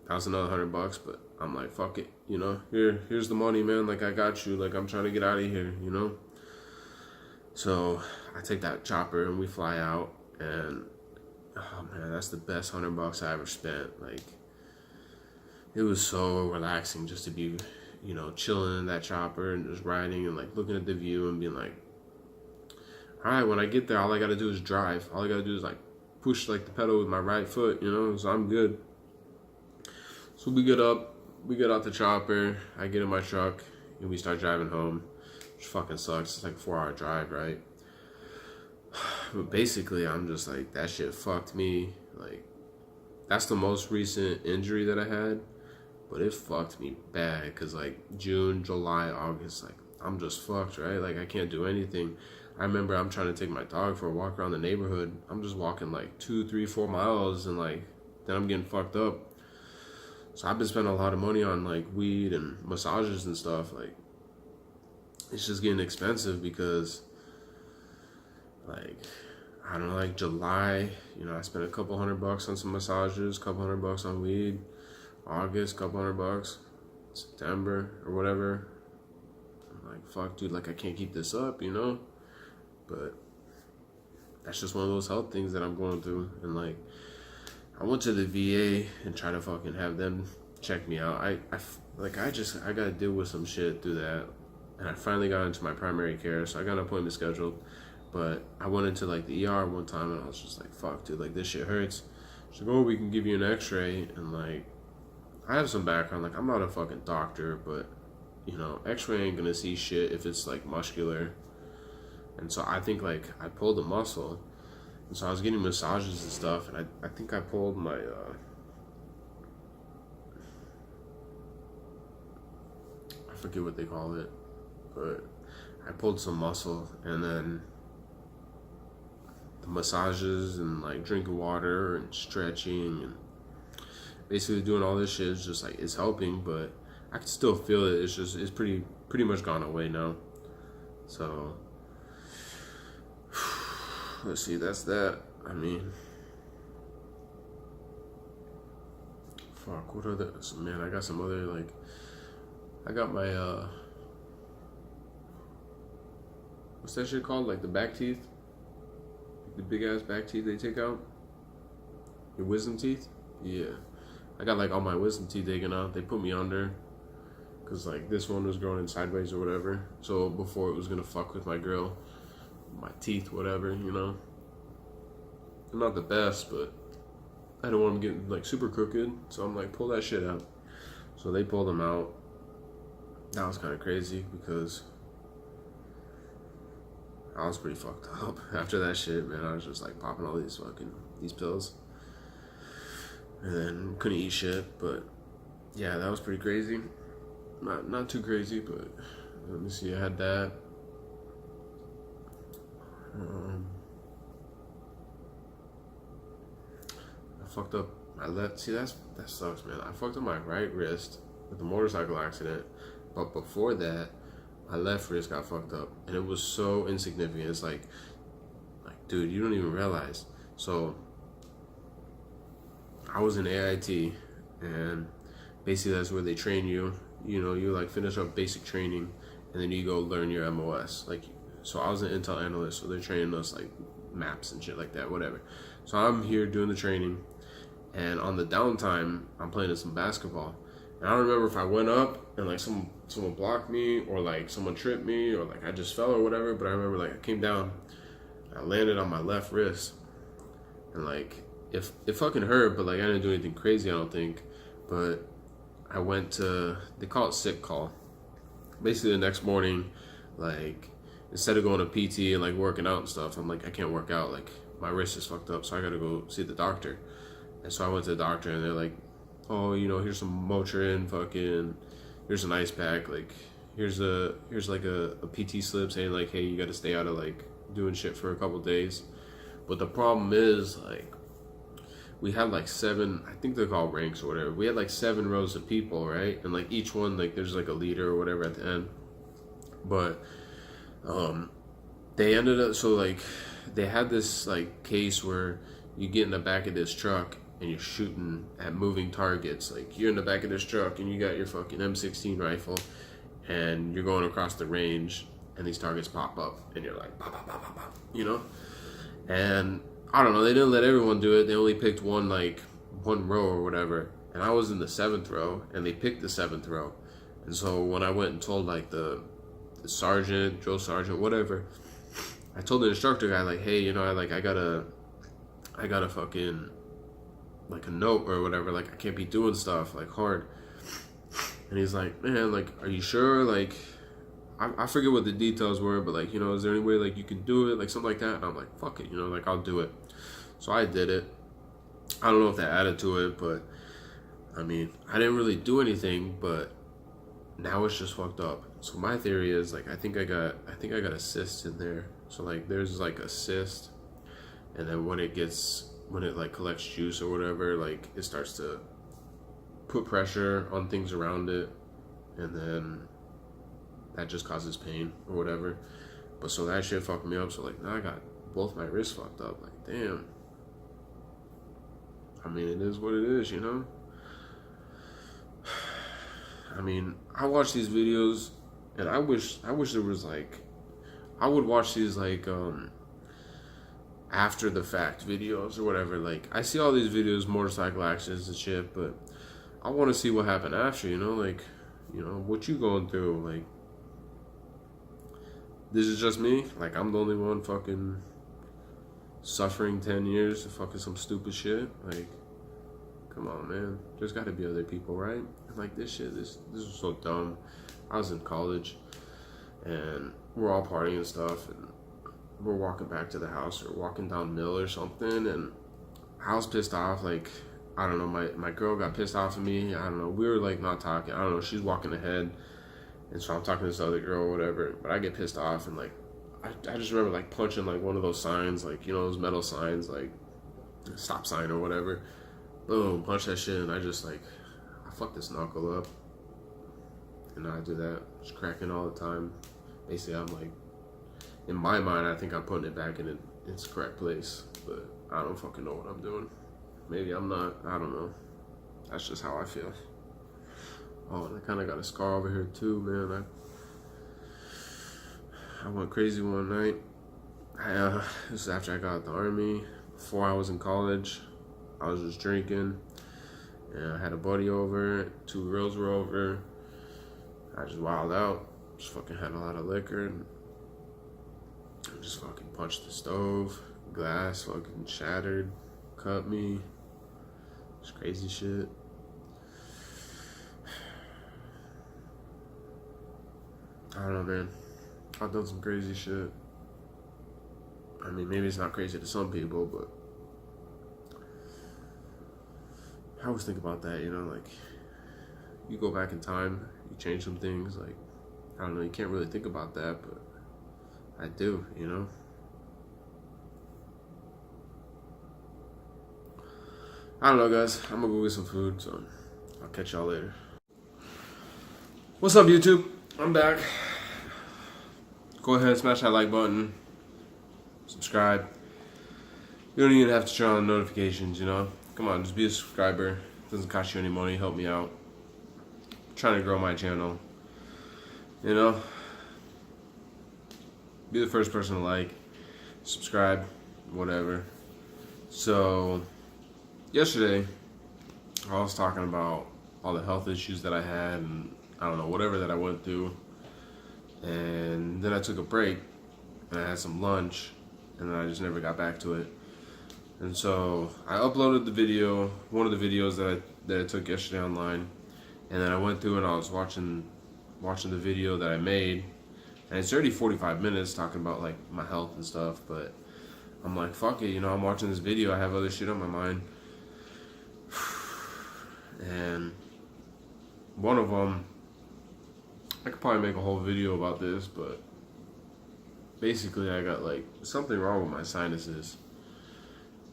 Speaker 1: that was another $100, but I'm like, fuck it, you know, here's the money, man. Like, I got you. Like, I'm trying to get out of here, you know? So I take that chopper and we fly out, and oh man, that's the best $100 I ever spent. Like, it was so relaxing just to be, you know, chilling in that chopper and just riding and like looking at the view and being like, all right, when I get there, all I gotta do is drive. All I gotta do is like push like the pedal with my right foot, you know, so I'm good. So we get out the chopper, I get in my truck, and we start driving home, which fucking sucks. It's like a 4-hour drive, right? But basically, I'm just like, that shit fucked me. Like, that's the most recent injury that I had. but it fucked me bad because like June, July, August, like I'm just fucked, right? Like I can't do anything. I remember I'm trying to take my dog for a walk around the neighborhood. I'm just walking like 2, 3, 4 miles, and like then I'm getting fucked up. So I've been spending a lot of money on like weed and massages and stuff. Like it's just getting expensive because like I don't know, like July, you know, I spent a couple $100 on some massages, couple $100 on weed. August, couple $100. September or whatever. I'm like, fuck, dude, like I can't keep this up, you know? But that's just one of those health things that I'm going through. And like, I went to the VA and tried to fucking have them check me out. I gotta deal with some shit through that. And I finally got into my primary care, so I got an appointment scheduled. But I went into like the ER one time and I was just like, fuck, dude, like this shit hurts. She's like, oh, we can give you an x-ray. And like, I have some background, like I'm not a fucking doctor, but you know, x-ray ain't gonna see shit if it's like muscular. And so I think like I pulled a muscle. And so I was getting massages and stuff, and I think I pulled my I forget what they call it, but I pulled some muscle, and then the massages and like drinking water and stretching and basically doing all this shit is just like it's helping, but I can still feel it. It's pretty much gone away now. So let's see, that's that. I mean, fuck, what are the, man, I got some other, like, I got my, what's that shit called? Like the back teeth? The big ass back teeth they take out? Your wisdom teeth? Yeah. I got like all my wisdom teeth taken out. They put me under because like this one was growing in sideways or whatever. So before it was gonna fuck with my grill, my teeth, whatever, you know. They're not the best, but I don't want them getting like super crooked. So I'm like, pull that shit out. So they pulled them out. That was kind of crazy because I was pretty fucked up after that shit, man. I was just like popping all these pills, and then couldn't eat shit. But yeah, that was pretty crazy. Not too crazy, but let me see. I had that. I fucked up my left. See, that sucks, man. I fucked up my right wrist with a motorcycle accident, but before that, my left wrist got fucked up, and it was so insignificant. It's like, dude, you don't even realize. So I was in AIT, and basically that's where they train you. You know, you like finish up basic training, and then you go learn your MOS. Like, so I was an Intel analyst, so they're training us like maps and shit like that, whatever. So I'm here doing the training, and on the downtime, I'm playing some basketball. And I don't remember if I went up and like someone blocked me, or like someone tripped me, or like I just fell or whatever. But I remember like I came down, I landed on my left wrist, and like it fucking hurt, but like I didn't do anything crazy, I don't think. But I went to, they call it sick call. Basically the next morning, like instead of going to PT and like working out and stuff, I'm like, I can't work out, like my wrist is fucked up, so I gotta go see the doctor. And so I went to the doctor, and they're like, oh, you know, here's some Motrin, fucking, here's an ice pack, like, here's like a PT slip saying like, hey, you gotta stay out of like doing shit for a couple days. But the problem is like, we had like 7, I think they're called ranks or whatever. We had like 7 rows of people, right? And like each one, like there's like a leader or whatever at the end. But they ended up, so like they had this like case where you get in the back of this truck and you're shooting at moving targets. Like you're in the back of this truck and you got your fucking M16 rifle and you're going across the range and these targets pop up and you're like, pop, pop, pop, pop, pop, you know? And I don't know, they didn't let everyone do it. They only picked one row or whatever. And I was in the 7th row and they picked the 7th row. And so when I went and told like the sergeant, drill sergeant, whatever, I told the instructor guy like, hey, you know, I gotta fucking like a note or whatever, like I can't be doing stuff like hard. And he's like, man, like, are you sure? Like, I forget what the details were, but like, you know, is there any way like you can do it, like something like that? And I'm like, fuck it, you know, like I'll do it. So I did it. I don't know if that added to it, but I mean, I didn't really do anything, but now it's just fucked up. So my theory is like I think I got a cyst in there. So like there's like a cyst, and then when it like collects juice or whatever, like it starts to put pressure on things around it, and then that just causes pain or whatever. But so that shit fucked me up. So like now I got both my wrists fucked up. Like damn. I mean, it is what it is, you know? I mean, I watch these videos and I wish there was like, I would watch these like after the fact videos or whatever. Like I see all these videos, motorcycle accidents and shit, but I want to see what happened after, you know, like, you know, what you going through. Like, this is just me. Like, I'm the only one fucking suffering 10 years of fucking some stupid shit. Like, come on, man. There's got to be other people, right? And like this shit, this was so dumb. I was in college, and we're all partying and stuff, and we're walking back to the house or walking down Mill or something, and I was pissed off. Like, I don't know, my girl got pissed off at me. I don't know. We were like not talking. I don't know. She's walking ahead, and so I'm talking to this other girl or whatever. But I get pissed off, and like I just remember like punching like one of those signs, like, you know, those metal signs, like stop sign or whatever. Boom, punch that shit, and I just like, I fucked this knuckle up. And I do that, just cracking all the time. Basically, I'm like, in my mind, I think I'm putting it back in its correct place, but I don't fucking know what I'm doing. Maybe I'm not, I don't know. That's just how I feel. Oh, and I kind of got a scar over here too, man. I went crazy one night. This is after I got out of the army. Before I was in college, I was just drinking, and I had a buddy over. 2 girls were over. I just wilded out. Just fucking had a lot of liquor, and I just fucking punched the stove. Glass fucking shattered, cut me. Just crazy shit. I don't know, man. I've done some crazy shit. I mean, maybe it's not crazy to some people, but I always think about that, you know, like, you go back in time, you change some things, like, I don't know, you can't really think about that, but I do, you know? I don't know, guys. I'm gonna go get some food, so I'll catch y'all later. What's up, YouTube? I'm back. Go ahead and smash that like button. Subscribe. You don't even have to turn on notifications, you know? Come on, just be a subscriber. It doesn't cost you any money. Help me out. I'm trying to grow my channel. You know? Be the first person to like, subscribe, whatever. So, yesterday, I was talking about all the health issues that I had, and I don't know, whatever that I went through. And then I took a break, and I had some lunch, and then I just never got back to it. And so I uploaded the video, one of the videos that I took yesterday online, and then I went through and I was watching the video that I made, and it's already 45 minutes talking about like my health and stuff, but I'm like, fuck it, you know, I'm watching this video, I have other shit on my mind. And one of them, I could probably make a whole video about this, but basically I got like something wrong with my sinuses,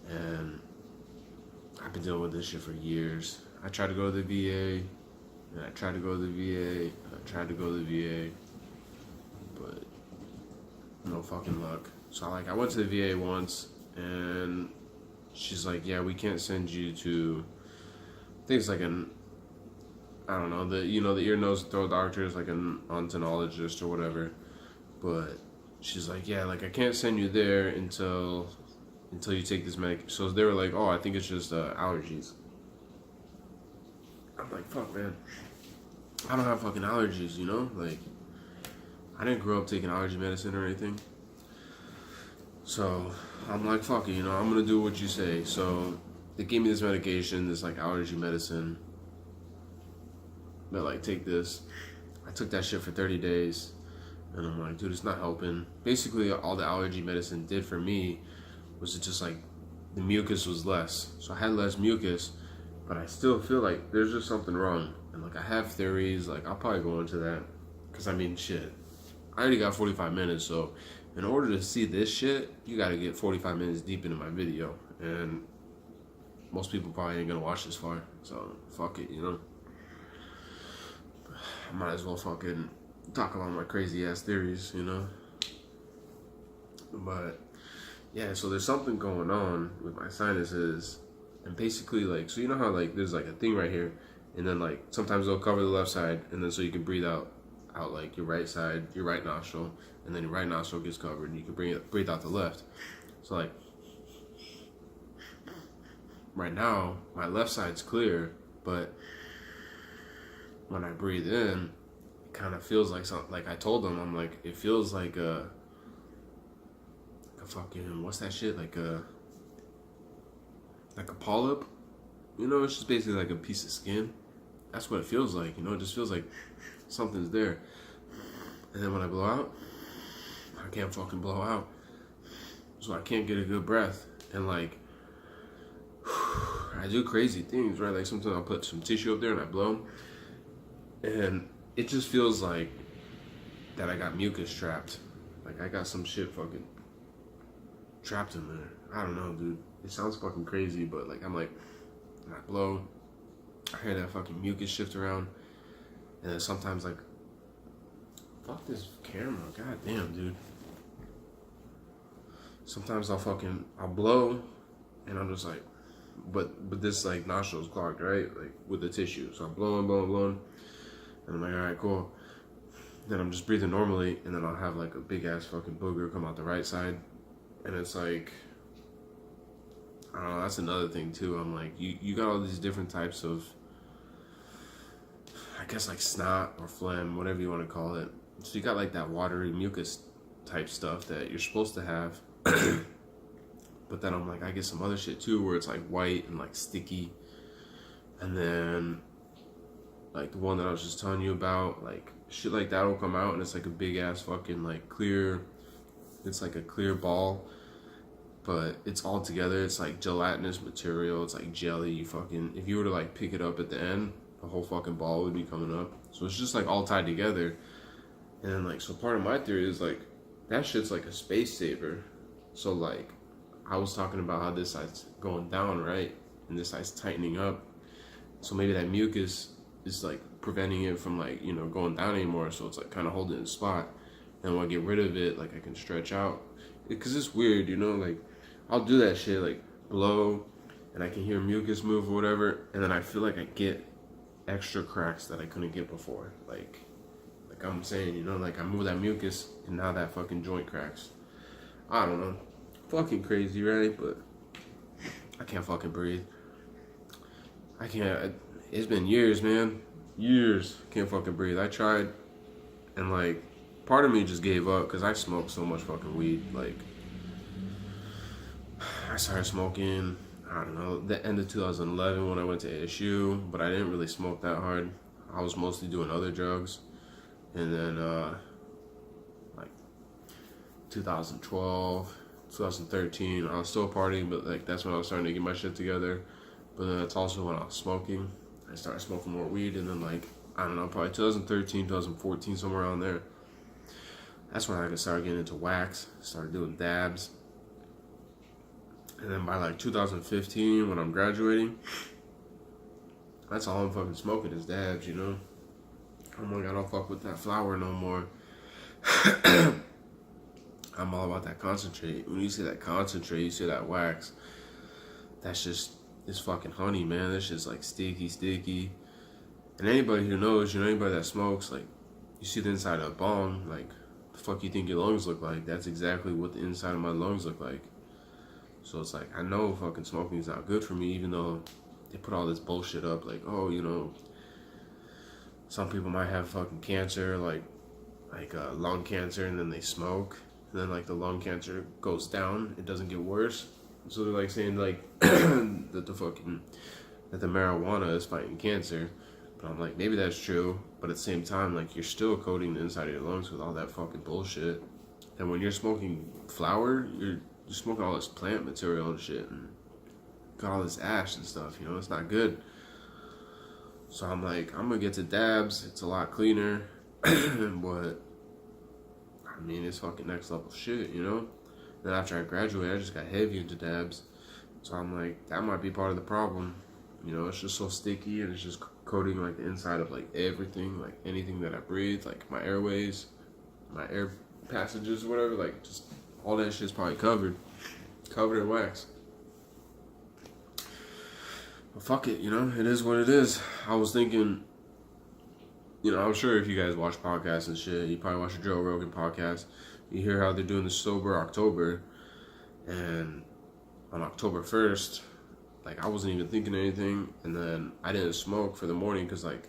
Speaker 1: and I've been dealing with this shit for years. I tried to go to the VA, and I tried to go to the VA, and I tried to go to the VA, but no fucking luck. So like I went to the VA once, and she's like, yeah, we can't send you to, I think it's like an, I don't know, the ear, nose, throat doctor is like an otonologist or whatever, but she's like, yeah, like I can't send you there until you take this medication. So they were like, oh, I think it's just allergies. I'm like, fuck, man, I don't have fucking allergies, you know? Like, I didn't grow up taking allergy medicine or anything. So I'm like, fuck it, you know, I'm gonna do what you say. So they gave me this medication, this like allergy medicine. But like, take this. I took that shit for 30 days, and I'm like, dude, it's not helping. Basically, all the allergy medicine did for me was it just like the mucus was less. So I had less mucus, but I still feel like there's just something wrong. And like I have theories, like I'll probably go into that. Cause I mean shit. I already got 45 minutes, so in order to see this shit, you gotta get 45 minutes deep into my video. And most people probably ain't gonna watch this far. So fuck it, you know. I might as well fucking talk about my crazy ass theories, you know. But yeah, so there's something going on with my sinuses. And basically, like, so you know how like there's like a thing right here, and then like sometimes they'll cover the left side, and then so you can breathe out like your right side, your right nostril, and then your right nostril gets covered, and you can breathe out the left. So like right now, my left side's clear, but when I breathe in, it kind of feels like something. Like I told them, I'm like, it feels like a fucking, what's that shit? Like a polyp, you know? It's just basically like a piece of skin. That's what it feels like, you know? It just feels like something's there. And then when I blow out, I can't fucking blow out. So I can't get a good breath. And like, I do crazy things, right? Like sometimes I'll put some tissue up there and I blow. And it just feels like that I got mucus trapped. Like I got some shit fucking trapped in there. I don't know, dude. It sounds fucking crazy, but like I'm like, and I blow, I hear that fucking mucus shift around, and then sometimes like, fuck this camera, god damn, dude. Sometimes I'll blow, and I'm just like, but this like nostril's clogged, right? Like with the tissue, so I'm blowing, and I'm like, all right, cool. Then I'm just breathing normally, and then I'll have like a big ass fucking booger come out the right side, and it's like, I don't know, that's another thing too. I'm like, you got all these different types of, I guess like snot or phlegm, whatever you want to call it. So you got like that watery mucus type stuff that you're supposed to have. But then I'm like, I get some other shit too where it's like white and like sticky. And then like the one that I was just telling you about, like shit like that will come out and it's like a big ass fucking like clear, it's like a clear ball. But it's all together. It's like gelatinous material. It's like jelly. You fucking, if you were to like pick it up at the end, the whole fucking ball would be coming up. So it's just like all tied together. And then like, so part of my theory is like, that shit's like a space saver. So like, I was talking about how this side's going down, right? And this side's tightening up. So maybe that mucus is like preventing it from like, you know, going down anymore. So it's like kind of holding its spot. And when I get rid of it, like I can stretch out. Because it's weird, you know, like, I'll do that shit, like blow, and I can hear mucus move or whatever, and then I feel like I get extra cracks that I couldn't get before. Like I'm saying, you know, like I move that mucus, and now that fucking joint cracks. I don't know. Fucking crazy, right? But I can't fucking breathe. I can't. It's been years, man. Years. Can't fucking breathe. I tried, and like, part of me just gave up because I smoked so much fucking weed. Like, I started smoking, I don't know, the end of 2011 when I went to ASU, but I didn't really smoke that hard. I was mostly doing other drugs. And then, like, 2012, 2013, I was still partying, but like that's when I was starting to get my shit together. But then that's also when I was smoking. I started smoking more weed, and then like, I don't know, probably 2013, 2014, somewhere around there. That's when I started getting into wax, started doing dabs. And then by like 2015, when I'm graduating, that's all I'm fucking smoking is dabs, you know? I'm like, I don't fuck with that flower no more. I'm all about that concentrate. When you see that concentrate, you see that wax, that's just, it's fucking honey, man. That's just like sticky. And anybody who knows, you know, anybody that smokes, like, you see the inside of a bong, like, the fuck you think your lungs look like? That's exactly what the inside of my lungs look like. So it's like, I know fucking smoking is not good for me, even though they put all this bullshit up, like, oh, you know, some people might have fucking cancer, like lung cancer, and then they smoke, and then like the lung cancer goes down, it doesn't get worse. So they're like saying like that the marijuana is fighting cancer, but I'm like, maybe that's true, but at the same time, like, you're still coating the inside of your lungs with all that fucking bullshit. And when you're smoking flower, you're smoking all this plant material and shit, and got all this ash and stuff, you know, it's not good. So I'm like, I'm gonna get to dabs. It's a lot cleaner, but I mean, it's fucking next level shit, you know? Then after I graduated, I just got heavy into dabs. So I'm like, that might be part of the problem. You know, it's just so sticky and it's just coating like the inside of like everything, like anything that I breathe, like my airways, my air passages, or whatever. Like just all that shit's probably covered in wax. But fuck it, you know, it is what it is. I was thinking, you know, I'm sure if you guys watch podcasts and shit, you probably watch the Joe Rogan podcast. You hear how they're doing the sober October, and on October 1st, like I wasn't even thinking anything, and then I didn't smoke for the morning because like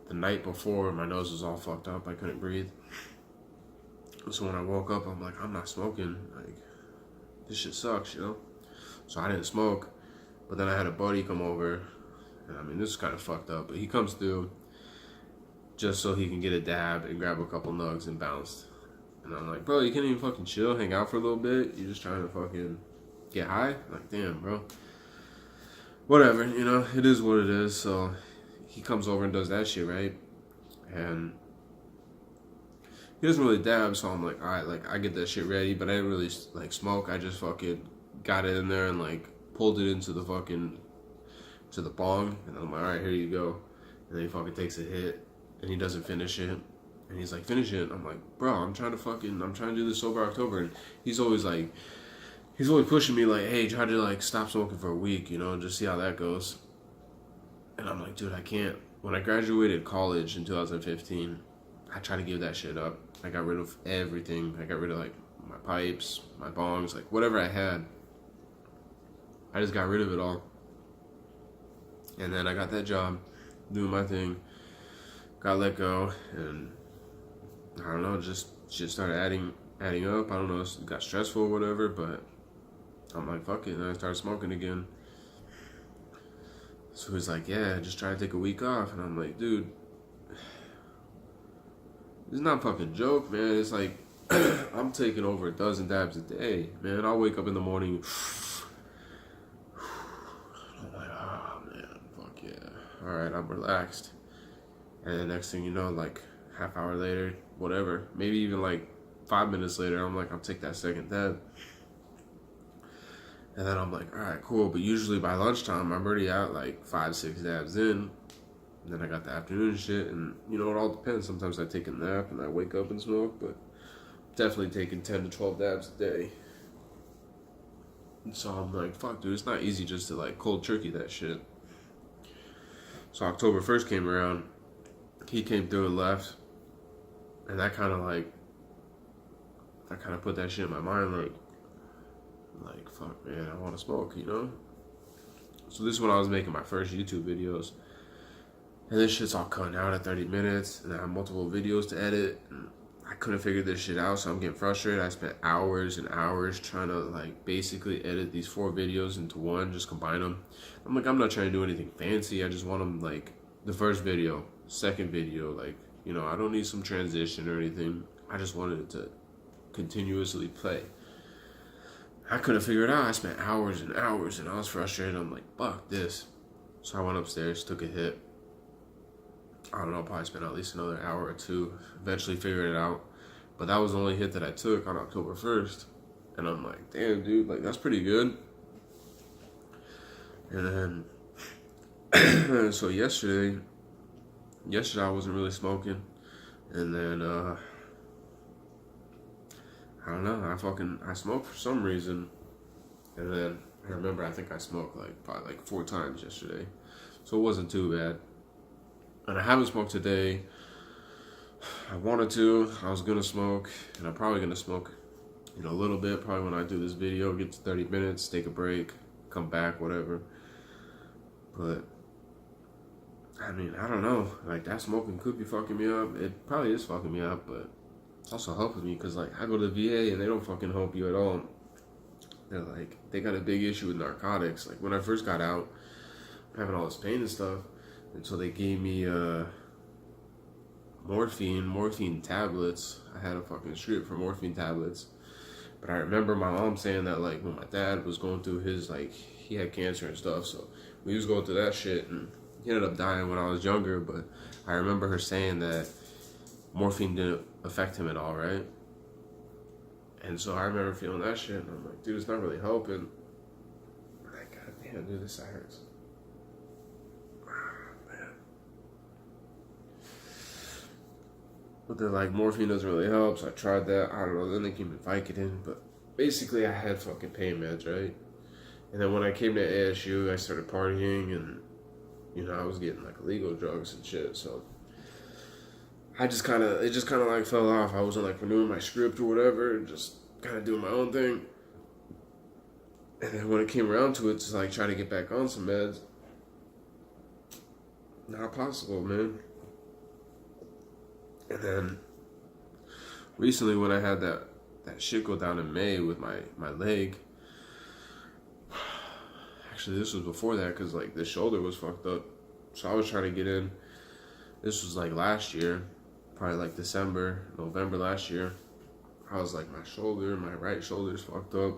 Speaker 1: the night before my nose was all fucked up, I couldn't breathe. So when I woke up, I'm like, I'm not smoking, like this shit sucks, you know. So I didn't smoke, but then I had a buddy come over, and I mean this is kind of fucked up, but he comes through just so he can get a dab and grab a couple nugs and bounce. And I'm like, bro, you can't even fucking chill, hang out for a little bit. You're just trying to fucking get high? Like, damn, bro. Whatever, you know, it is what it is. So he comes over and does that shit, right? And he doesn't really dab, so I'm like, all right, like, I get that shit ready, but I didn't really, like, smoke. I just fucking got it in there and, like, pulled it into the fucking, to the bong. And I'm like, all right, here you go. And then he fucking takes a hit, and he doesn't finish it. And he's like, finish it. I'm like, bro, I'm trying to do this sober October. And he's always pushing me like, hey, try to like stop smoking for a week, you know, just see how that goes. And I'm like, dude, I can't. When I graduated college in 2015, I tried to give that shit up. I got rid of everything. I got rid of like my pipes, my bongs, like whatever I had. I just got rid of it all. And then I got that job, doing my thing, got let go, and I don't know, just shit started adding up. I don't know, it got stressful or whatever, but I'm like, fuck it, and I started smoking again. So he's like, yeah, just try to take a week off. And I'm like, dude, it's not a fucking joke, man. It's like, I'm taking over a dozen dabs a day, man. I'll wake up in the morning, I'm like, oh, man, fuck yeah. All right, I'm relaxed. And the next thing you know, like, half hour later, whatever, maybe even like 5 minutes later, I'm like, I'll take that second dab. And then I'm like, all right, cool. But usually by lunchtime, I'm already at like 5-6 dabs in. And then I got the afternoon shit. And, you know, it all depends. Sometimes I take a nap and I wake up and smoke. But definitely taking 10 to 12 dabs a day. And so I'm like, fuck, dude, it's not easy just to like cold turkey that shit. So October 1st came around. He came through and left. And that kind of put that shit in my mind, like, fuck, man, I want to smoke, you know? So this is when I was making my first YouTube videos. And this shit's all cutting out at 30 minutes. And I have multiple videos to edit. And I couldn't figure this shit out, so I'm getting frustrated. I spent hours and hours trying to, like, basically edit these 4 videos into one, just combine them. I'm like, I'm not trying to do anything fancy. I just want them, like, the first video, second video, like, you know, I don't need some transition or anything. I just wanted it to continuously play. I couldn't figure it out. I spent hours and hours, and I was frustrated. I'm like, fuck this. So I went upstairs, took a hit. I don't know, probably spent at least another hour or 2. Eventually figured it out. But that was the only hit that I took on October 1st. And I'm like, damn, dude, like, that's pretty good. And then, so yesterday I wasn't really smoking. And then, I don't know, I smoked for some reason. And then, I remember, I think I smoked probably 4 times yesterday. So it wasn't too bad. And I haven't smoked today. I wanted to. I was going to smoke. And I'm probably going to smoke, you know, a little bit. Probably when I do this video, get to 30 minutes, take a break, come back, whatever. But, I mean, I don't know. Like, that smoking could be fucking me up. It probably is fucking me up, but it's also helping me. Because, like, I go to the VA and they don't fucking help you at all. They're like, they got a big issue with narcotics. Like, when I first got out, I'm having all this pain and stuff. And so they gave me morphine tablets. I had a fucking script for morphine tablets. But I remember my mom saying that, like, when my dad was going through his, like, he had cancer and stuff. So we was going through that shit. And He ended up dying when I was younger, but I remember her saying that morphine didn't affect him at all, right? And so I remember feeling that shit, and I'm like, dude, it's not really helping. I'm like, God damn, dude, this side hurts. Man. But they're like, morphine doesn't really help, so I tried that. I don't know, then they gave me Vicodin, but basically I had fucking pain meds, right? And then when I came to ASU, I started partying, and, you know, I was getting like illegal drugs and shit, so it just kind of like fell off. I wasn't like renewing my script or whatever, just kind of doing my own thing. And then when it came around to it, to like try to get back on some meds, not possible, man. And then recently when I had that shit go down in May with my leg, actually this was before that, because like the shoulder was fucked up. So I was trying to get in. This was like last year, probably like December, November last year. I was like, my right shoulder's fucked up.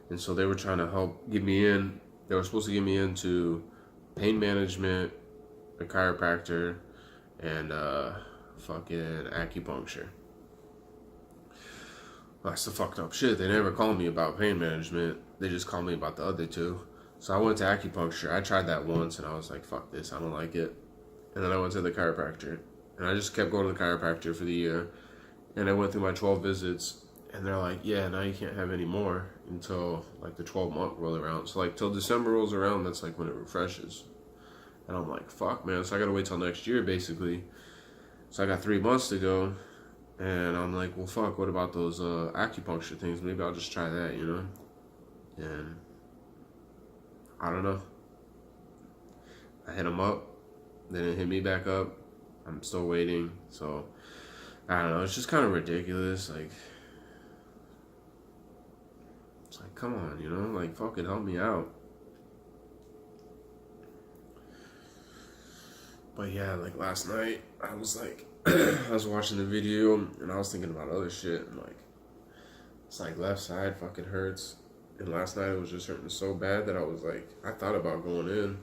Speaker 1: And so they were trying to help get me in. They were supposed to get me into pain management, a chiropractor, and fucking acupuncture. Well, that's the fucked up shit. They never called me about pain management. They just called me about the other two. So I went to acupuncture. I tried that once and I was like, fuck this, I don't like it. And then I went to the chiropractor. And I just kept going to the chiropractor for the year. And I went through my 12 visits. And they're like, yeah, now you can't have any more until like the 12-month roll around. So like till December rolls around, that's like when it refreshes. And I'm like, fuck, man. So I gotta wait till next year, basically. So I got 3 months to go. And I'm like, well, fuck, what about those acupuncture things? Maybe I'll just try that, you know? And I don't know. I hit them up. They didn't hit me back up. I'm still waiting. So, I don't know. It's just kind of ridiculous. Like, it's like, come on, you know? Like, fucking help me out. But yeah, like last night, I was like, I was watching the video and I was thinking about other shit. And like, it's like left side fucking hurts. And last night it was just hurting so bad that I was like, I thought about going in,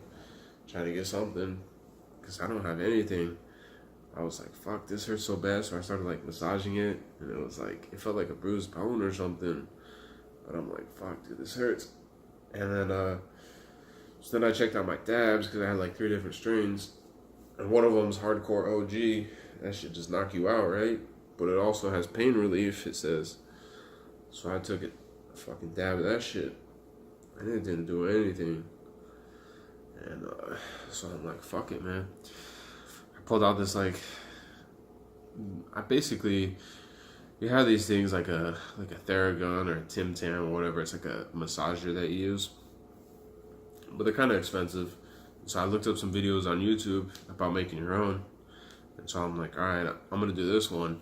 Speaker 1: trying to get something, because I don't have anything. I was like, fuck, this hurts so bad. So I started like massaging it, and it was like, it felt like a bruised bone or something. But I'm like, fuck, dude, this hurts. And then, so then I checked out my dabs, because I had like 3 different strains. And one of them's hardcore OG. That shit just knock you out, right? But it also has pain relief, it says. So I took it, fucking dabbed that shit, and it didn't do anything. And so I'm like, fuck it, man. I pulled out this like, I basically, you have these things like a Theragun or a Tim Tam or whatever. It's like a massager that you use, but they're kind of expensive. So I looked up some videos on YouTube about making your own, and so I'm like, all right, I'm gonna do this one.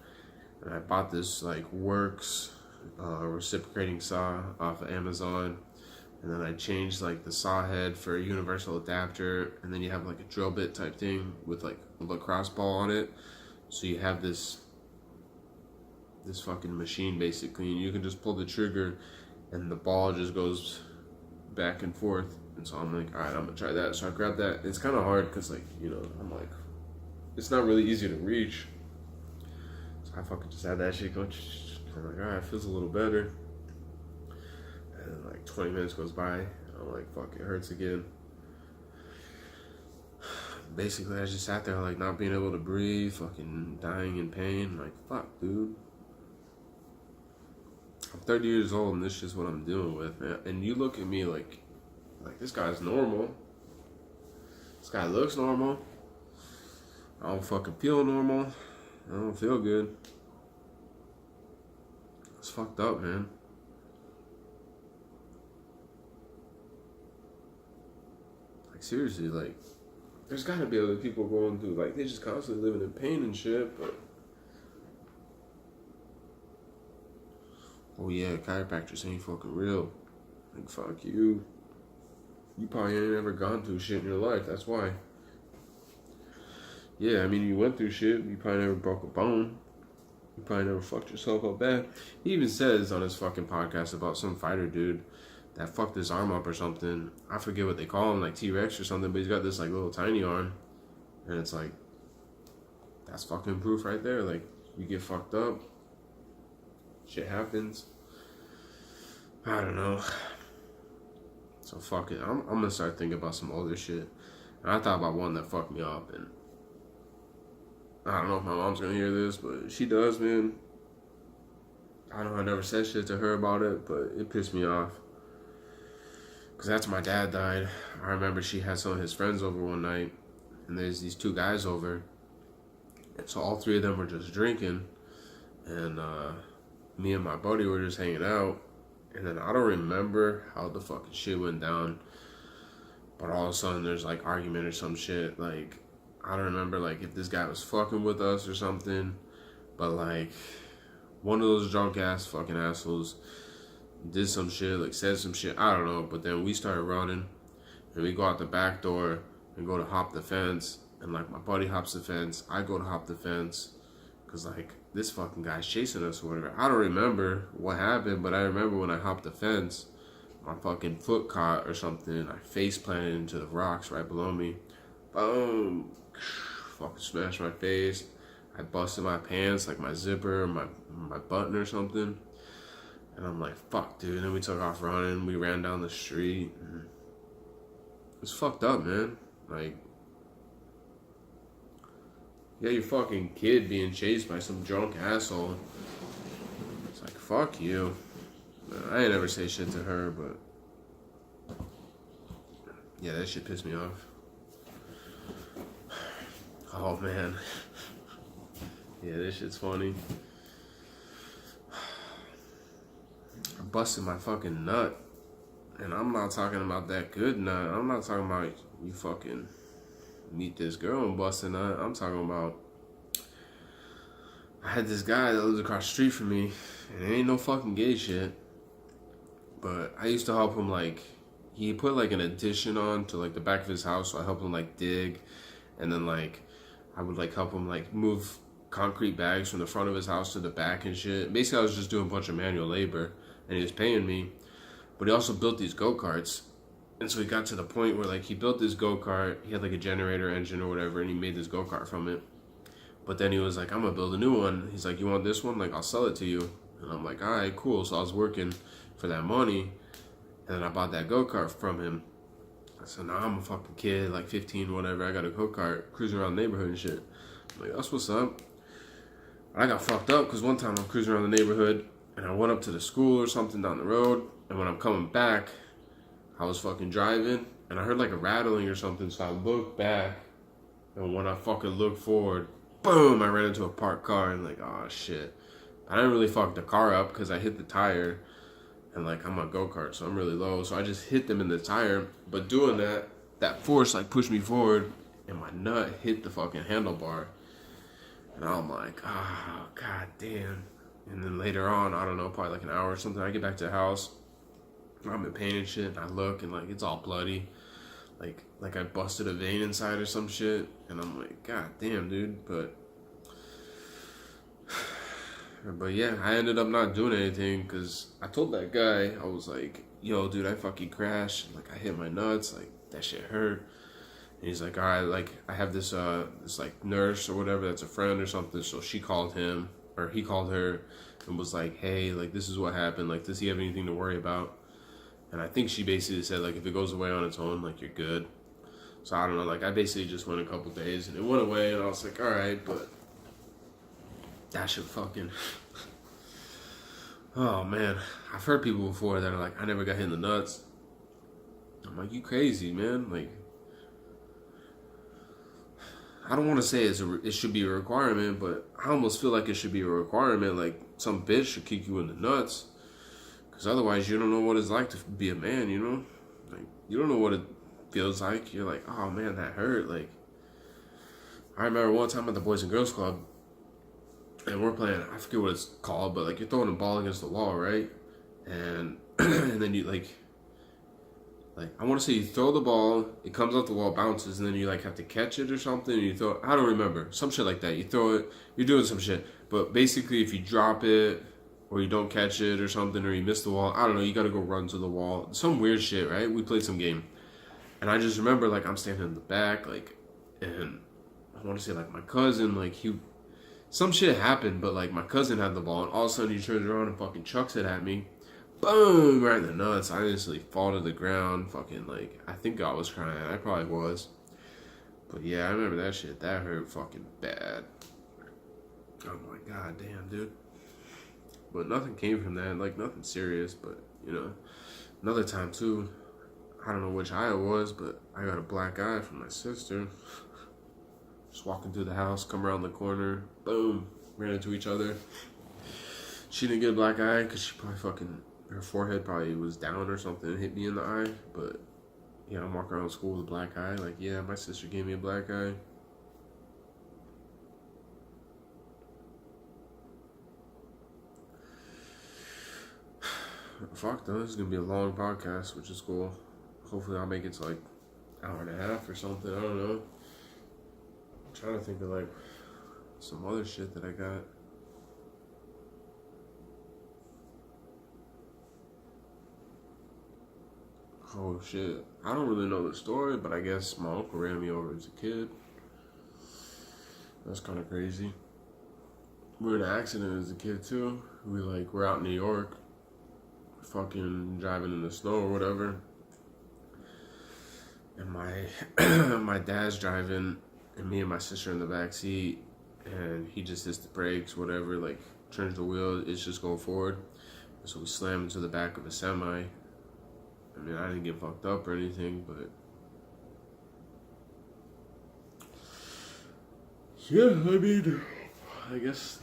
Speaker 1: And I bought this like Works reciprocating saw off of Amazon, and then I changed like the saw head for a universal adapter, and then you have like a drill bit type thing with like a lacrosse ball on it. So you have this fucking machine basically, and you can just pull the trigger and the ball just goes back and forth. And so I'm like, all right, I'm gonna try that. So I grabbed that. It's kind of hard because, like, you know, I'm like, it's not really easy to reach. So I fucking just had that shit going. I'm like, all right, it feels a little better. And then like 20 minutes goes by. And I'm like, fuck, it hurts again. Basically, I just sat there like not being able to breathe, fucking dying in pain. I'm like, fuck, dude. I'm 30 years old and this is what I'm dealing with, man. And you look at me like this guy's normal. This guy looks normal. I don't fucking feel normal. I don't feel good. It's fucked up, man. Like, seriously, like, there's gotta be other people going through, like, they're just constantly living in pain and shit, but... Oh yeah, chiropractors ain't fucking real. Like, fuck you. You probably ain't ever gone through shit in your life, that's why. Yeah, I mean, you went through shit, you probably never broke a bone. You probably never fucked yourself up bad. He even says on his fucking podcast about some fighter dude that fucked his arm up or something. I forget what they call him, like T-Rex or something, but he's got this like little tiny arm. And it's like, that's fucking proof right there. Like, you get fucked up, shit happens. I don't know. So fuck it. I'm gonna start thinking about some older shit. And I thought about one that fucked me up, and I don't know if my mom's gonna hear this, but she does, man. I know I never said shit to her about it, but it pissed me off. Cause after my dad died, I remember she had some of his friends over one night, and there's these two guys over. And so all three of them were just drinking, and me and my buddy were just hanging out. And then I don't remember how the fucking shit went down, but all of a sudden there's like argument or some shit. Like, I don't remember like if this guy was fucking with us or something, but like one of those drunk ass fucking assholes did some shit, like said some shit, I don't know. But then we started running, and we go out the back door and go to hop the fence, and like my buddy hops the fence, I go to hop the fence, cause like this fucking guy's chasing us or whatever. I don't remember what happened, but I remember when I hopped the fence, my fucking foot caught or something. I face planted into the rocks right below me. Boom! Fucking smashed my face. I busted my pants, like my zipper, my button or something. And I'm like, fuck, dude. And then we took off running. We ran down the street. It was fucked up, man. Like, yeah, your fucking kid being chased by some drunk asshole. It's like, fuck you. I ain't ever say shit to her, but yeah, that shit pissed me off. Oh, man. Yeah, this shit's funny. I busted my fucking nut. And I'm not talking about that good nut. I'm not talking about you fucking meet this girl and bust a nut. I'm talking about, I had this guy that lives across the street from me, and it ain't no fucking gay shit, but I used to help him, like, he put like an addition on to like the back of his house, so I helped him like dig, and then like I would like help him like move concrete bags from the front of his house to the back and shit. Basically I was just doing a bunch of manual labor, and he was paying me. But he also built these go-karts. And so he got to the point where like he built this go-kart, he had like a generator engine or whatever, and he made this go-kart from it. But then he was like, I'm gonna build a new one. He's like, you want this one? Like, I'll sell it to you. And I'm like, all right, cool. So I was working for that money, and then I bought that go-kart from him. I said, nah, I'm a fucking kid, like 15, whatever. I got a go-kart, cruising around the neighborhood and shit. I'm like, that's what's up. I got fucked up because one time I'm cruising around the neighborhood, and I went up to the school or something down the road, and when I'm coming back, I was fucking driving, and I heard like a rattling or something, so I looked back, and when I fucking looked forward, boom, I ran into a parked car, and like, oh shit. I didn't really fuck the car up because I hit the tire, and like I'm on a go-kart, so I'm really low, so I just hit them in the tire, but doing that, that force like pushed me forward, and my nut hit the fucking handlebar, and I'm like, oh, god damn. And then later on, I don't know, probably like an hour or something, I get back to the house, I'm in pain and shit, and I look, and like it's all bloody, like I busted a vein inside or some shit, and I'm like, god damn, dude. But yeah, I ended up not doing anything, because I told that guy, I was like, yo, dude, I fucking crashed, like I hit my nuts, like that shit hurt. And he's like, all right, like I have this this like nurse or whatever that's a friend or something, so she called him, or he called her, and was like, hey, like this is what happened, like does he have anything to worry about? And I think she basically said, like, if it goes away on its own, like, you're good. So, I don't know, like, I basically just went a couple days, and it went away, and I was like, all right, but that shit fucking, oh, man. I've heard people before that are like, I never got hit in the nuts. I'm like, you crazy, man. Like, I don't want to say it should be a requirement, but I almost feel like it should be a requirement. Like, some bitch should kick you in the nuts. Because otherwise, you don't know what it's like to be a man, you know? Like, you don't know what it feels like. You're like, oh, man, that hurt. Like, I remember one time at the Boys and Girls Club, and we're playing, I forget what it's called, but, like, you're throwing a ball against the wall, right? And and then you, like, I want to say you throw the ball, it comes off the wall, bounces, and then you, like, have to catch it or something, and you throw it. I don't remember. Some shit like that. You throw it, you're doing some shit. But basically, if you drop it, or you don't catch it or something, or you miss the wall. I don't know. You gotta go run to the wall. Some weird shit, right? We played some game, and I just remember like I'm standing in the back, like, and I want to say like my cousin, like some shit happened, but like my cousin had the ball, and all of a sudden he turns around and fucking chucks it at me. Boom! Right in the nuts. I instantly fall to the ground. Fucking like, I think I was crying. I probably was. But yeah, I remember that shit. That hurt fucking bad. I'm like, god damn, dude. But nothing came from that. Like, nothing serious. But, you know, another time too, I don't know which eye it was, but I got a black eye from my sister. Just walking through the house, come around the corner, boom, ran into each other. She didn't get a black eye because she probably fucking, her forehead probably was down or something and hit me in the eye. But yeah, I'm walking around school with a black eye. Like, yeah, my sister gave me a black eye. Fuck though, this is gonna be a long podcast, which is cool. Hopefully I'll make it to like an hour and a half or something. I don't know. I'm trying to think of like some other shit that I got. Oh shit. I don't really know the story, but I guess my uncle ran me over as a kid. That's kind of crazy. We were in an accident as a kid too. We're out in New York, fucking driving in the snow or whatever. And my dad's driving, and me and my sister in the back seat, and he just hits the brakes, whatever, like turns the wheel, it's just going forward. And so we slam into the back of a semi. I mean, I didn't get fucked up or anything, but yeah, I mean, I guess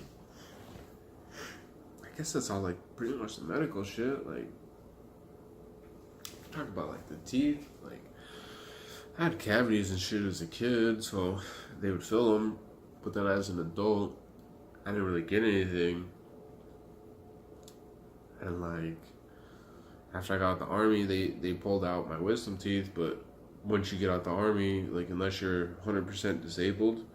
Speaker 1: that's all, like, pretty much the medical shit. Like, talk about like the teeth. Like, I had cavities and shit as a kid, so they would fill them. But then as an adult, I didn't really get anything. And like, after I got out the army, they pulled out my wisdom teeth. But once you get out the army, like, unless you're 100% disabled,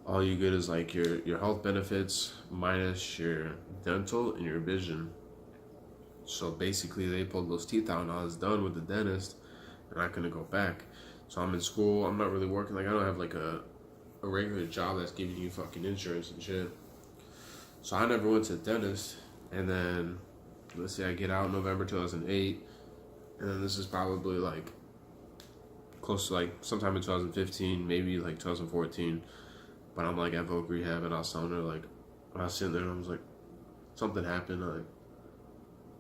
Speaker 1: all you get is like your health benefits minus your dental and your vision. So basically they pulled those teeth out and I was done with the dentist and I couldn't go back. So I'm in school, I'm not really working, like I don't have like a regular job that's giving you fucking insurance and shit. So I never went to the dentist. And then let's say I get out in November 2008, and then this is probably like close to like sometime in 2015, maybe like 2014. But I'm like at Voc Rehab, and I was telling her, like, when I was sitting there, and I was like, something happened. I'm like,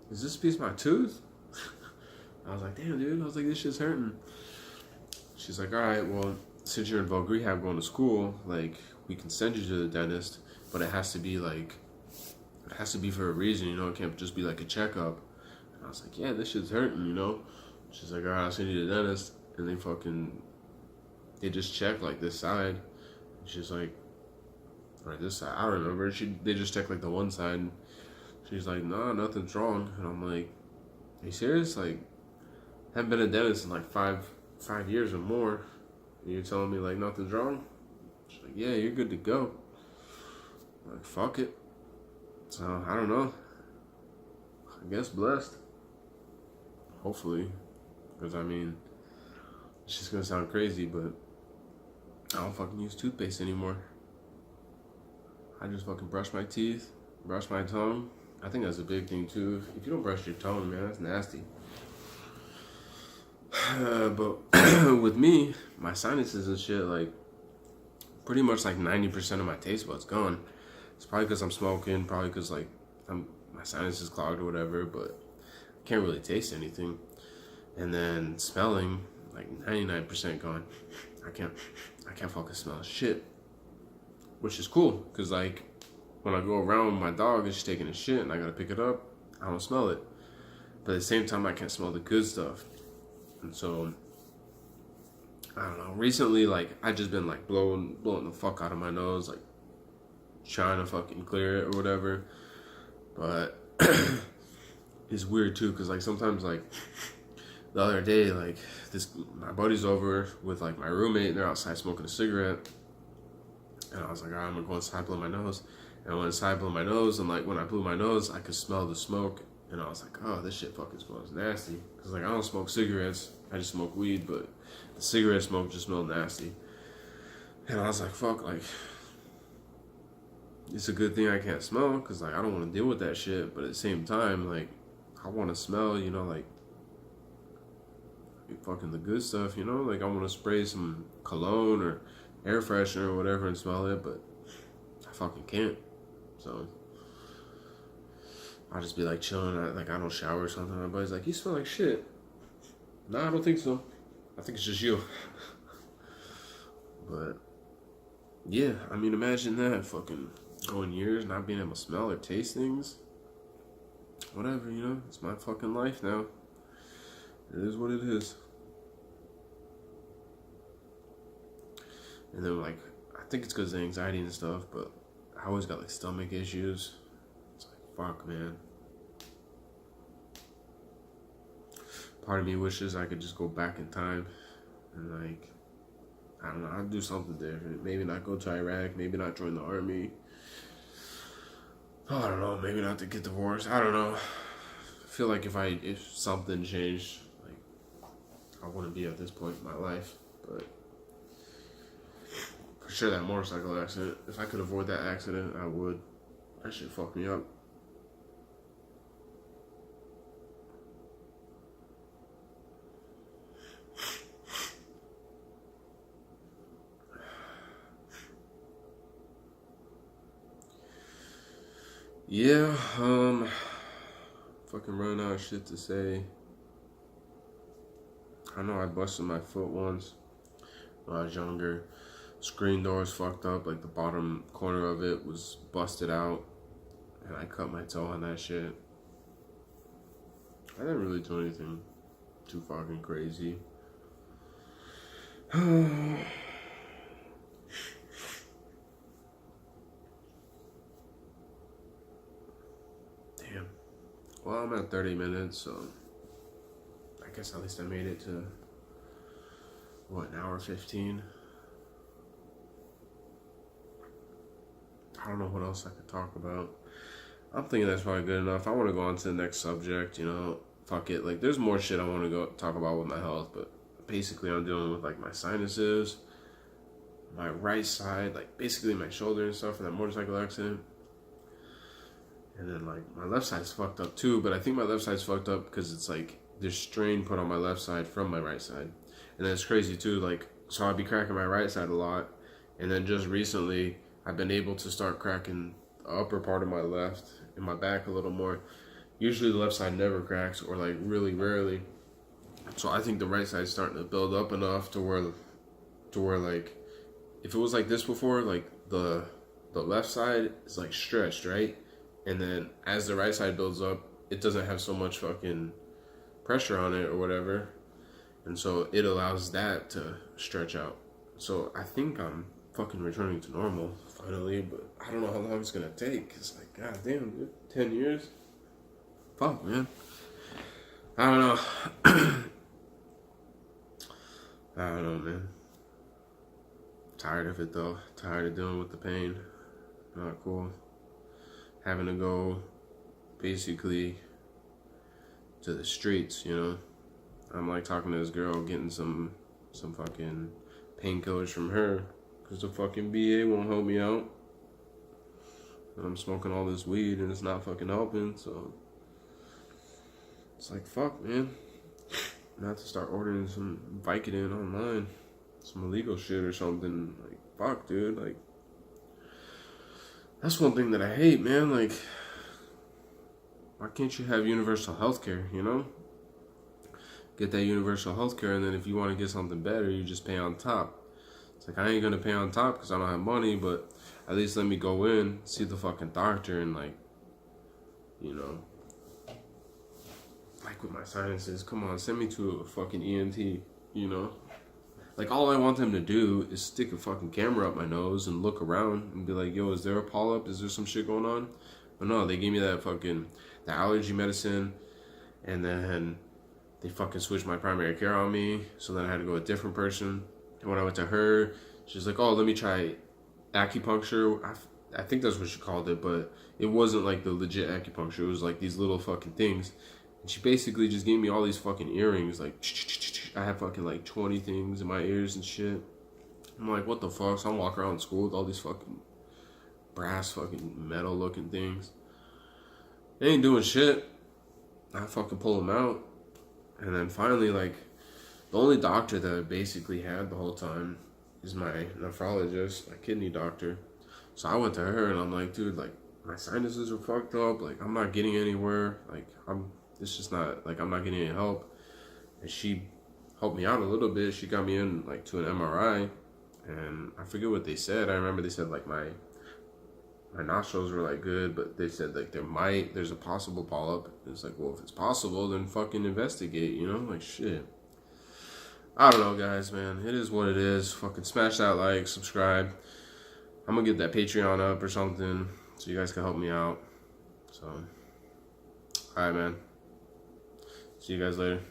Speaker 1: is this piece of my tooth? I was like, damn, dude. I was like, this shit's hurting. She's like, all right, well, since you're in Voc Rehab going to school, like, we can send you to the dentist, but it has to be like, it has to be for a reason, you know? It can't just be like a checkup. And I was like, yeah, this shit's hurting, you know? She's like, all right, I'll send you to the dentist. And they just check like this side. She's like, right, this side, I don't remember. They just checked like the one side. She's like, nah, nothing's wrong. And I'm like, are you serious? Like, I haven't been a dentist in like five years or more. And you're telling me like nothing's wrong? She's like, yeah, you're good to go. I'm like, fuck it. So, I don't know. I guess blessed. Hopefully. Because, I mean, it's just gonna sound crazy, but I don't fucking use toothpaste anymore. I just fucking brush my teeth, brush my tongue. I think that's a big thing too. If you don't brush your tongue, man, that's nasty. But with me, my sinuses and shit, like, pretty much like 90% of my taste buds gone. It's probably because I'm smoking, probably because like my sinus is clogged or whatever, but I can't really taste anything. And then smelling, like 99% gone. I can't fucking smell shit, which is cool, because like when I go around with my dog and she's taking a shit and I gotta pick it up, I don't smell it, but at the same time I can't smell the good stuff. And so I don't know, recently, like, I just been like blowing the fuck out of my nose, like trying to fucking clear it or whatever. But it's weird too, because like sometimes, like, the other day, like, my buddy's over with like my roommate, and they're outside smoking a cigarette, and I was like, all right, I'm gonna go inside, blow my nose, And when I blew my nose, and like when I blew my nose, I could smell the smoke, and I was like, oh, this shit fucking smells nasty. Cause like I don't smoke cigarettes, I just smoke weed, but the cigarette smoke just smelled nasty. And I was like, fuck, like it's a good thing I can't smell, cause like I don't want to deal with that shit. But at the same time, like I want to smell, you know, like fucking the good stuff, you know, like I want to spray some cologne or air freshener or whatever and smell it, but I fucking can't. So I'll just be like chilling, like I don't shower or something. My buddy's like, you smell like shit. Nah, I don't think so. I think it's just you. But yeah, I mean, imagine that, fucking going years not being able to smell or taste things. Whatever, you know, it's my fucking life now. It is what it is. And then like, I think it's because of anxiety and stuff, but I always got like stomach issues. It's like, fuck, man. Part of me wishes I could just go back in time and like, I don't know, I'd do something different. Maybe not go to Iraq, maybe not join the army. I don't know, maybe not to get divorced. I don't know. I feel like if something changed, like I wouldn't be at this point in my life. But for sure that motorcycle accident, if I could avoid that accident, I would. That shit fucked me up. Yeah, fucking running out of shit to say. I know I busted my foot once when I was younger. Screen doors fucked up, like the bottom corner of it was busted out, and I cut my toe on that shit. I didn't really do anything too fucking crazy. Well, I'm at 30 minutes, so I guess at least I made it to, what, an hour 15? I don't know what else I could talk about. I'm thinking that's probably good enough. I want to go on to the next subject, you know, fuck it. Like, there's more shit I want to go talk about with my health, but basically I'm dealing with, like, my sinuses, my right side, like, basically my shoulder and stuff from that motorcycle accident. And then, like, my left side's fucked up, too. But I think my left side's fucked up because it's, like, there's strain put on my left side from my right side. And then it's crazy, too. Like, so I'd be cracking my right side a lot. And then just recently, I've been able to start cracking the upper part of my left and my back a little more. Usually the left side never cracks, or, like, really rarely. So I think the right side's starting to build up enough to where like, if it was like this before, like, the left side is, like, stretched, right? And then as the right side builds up, it doesn't have so much fucking pressure on it or whatever. And so it allows that to stretch out. So I think I'm fucking returning to normal finally, but I don't know how long it's gonna take. It's like, god damn, dude, 10 years? Fuck, man. I don't know. I don't know, man. Tired of it though. Tired of dealing with the pain. Not cool. Having to go basically to the streets, you know. I'm like talking to this girl, getting some fucking painkillers from her because the fucking BA won't help me out. And I'm smoking all this weed and it's not fucking helping, so it's like, fuck, man. I'm gonna have to start ordering some Vicodin online, some illegal shit or something. Like, fuck, dude, like, that's one thing that I hate, man. Like, why can't you have universal health care, you know? Get that universal health care, and then if you want to get something better, you just pay on top. It's like, I ain't gonna pay on top because I don't have money, but at least let me go in, see the fucking doctor, and, like, you know, like with my sinuses, come on, send me to a fucking ENT, you know? Like, all I want them to do is stick a fucking camera up my nose and look around and be like, yo, is there a polyp? Is there some shit going on? But no, they gave me that fucking, the allergy medicine, and then they fucking switched my primary care on me, so then I had to go with a different person. And when I went to her, she's like, oh, let me try acupuncture. I think that's what she called it, but it wasn't like the legit acupuncture. It was like these little fucking things. And she basically just gave me all these fucking earrings. Like, I have fucking like 20 things in my ears and shit. I'm like, what the fuck? So I'm walking around school with all these fucking brass fucking metal looking things. They ain't doing shit. I fucking pull them out. And then finally, like, the only doctor that I basically had the whole time is my nephrologist, my kidney doctor. So I went to her and I'm like, dude, like, my sinuses are fucked up. Like, I'm not getting anywhere. Like, it's just not, like, I'm not getting any help. And she helped me out a little bit. She got me in, like, to an MRI. And I forget what they said. I remember they said, like, my nostrils were, like, good. But they said, like, there's a possible polyp. It's like, well, if it's possible, then fucking investigate, you know? Like, shit. I don't know, guys, man. It is what it is. Fucking smash that like, subscribe. I'm gonna get that Patreon up or something so you guys can help me out. So, alright, man. See you guys later.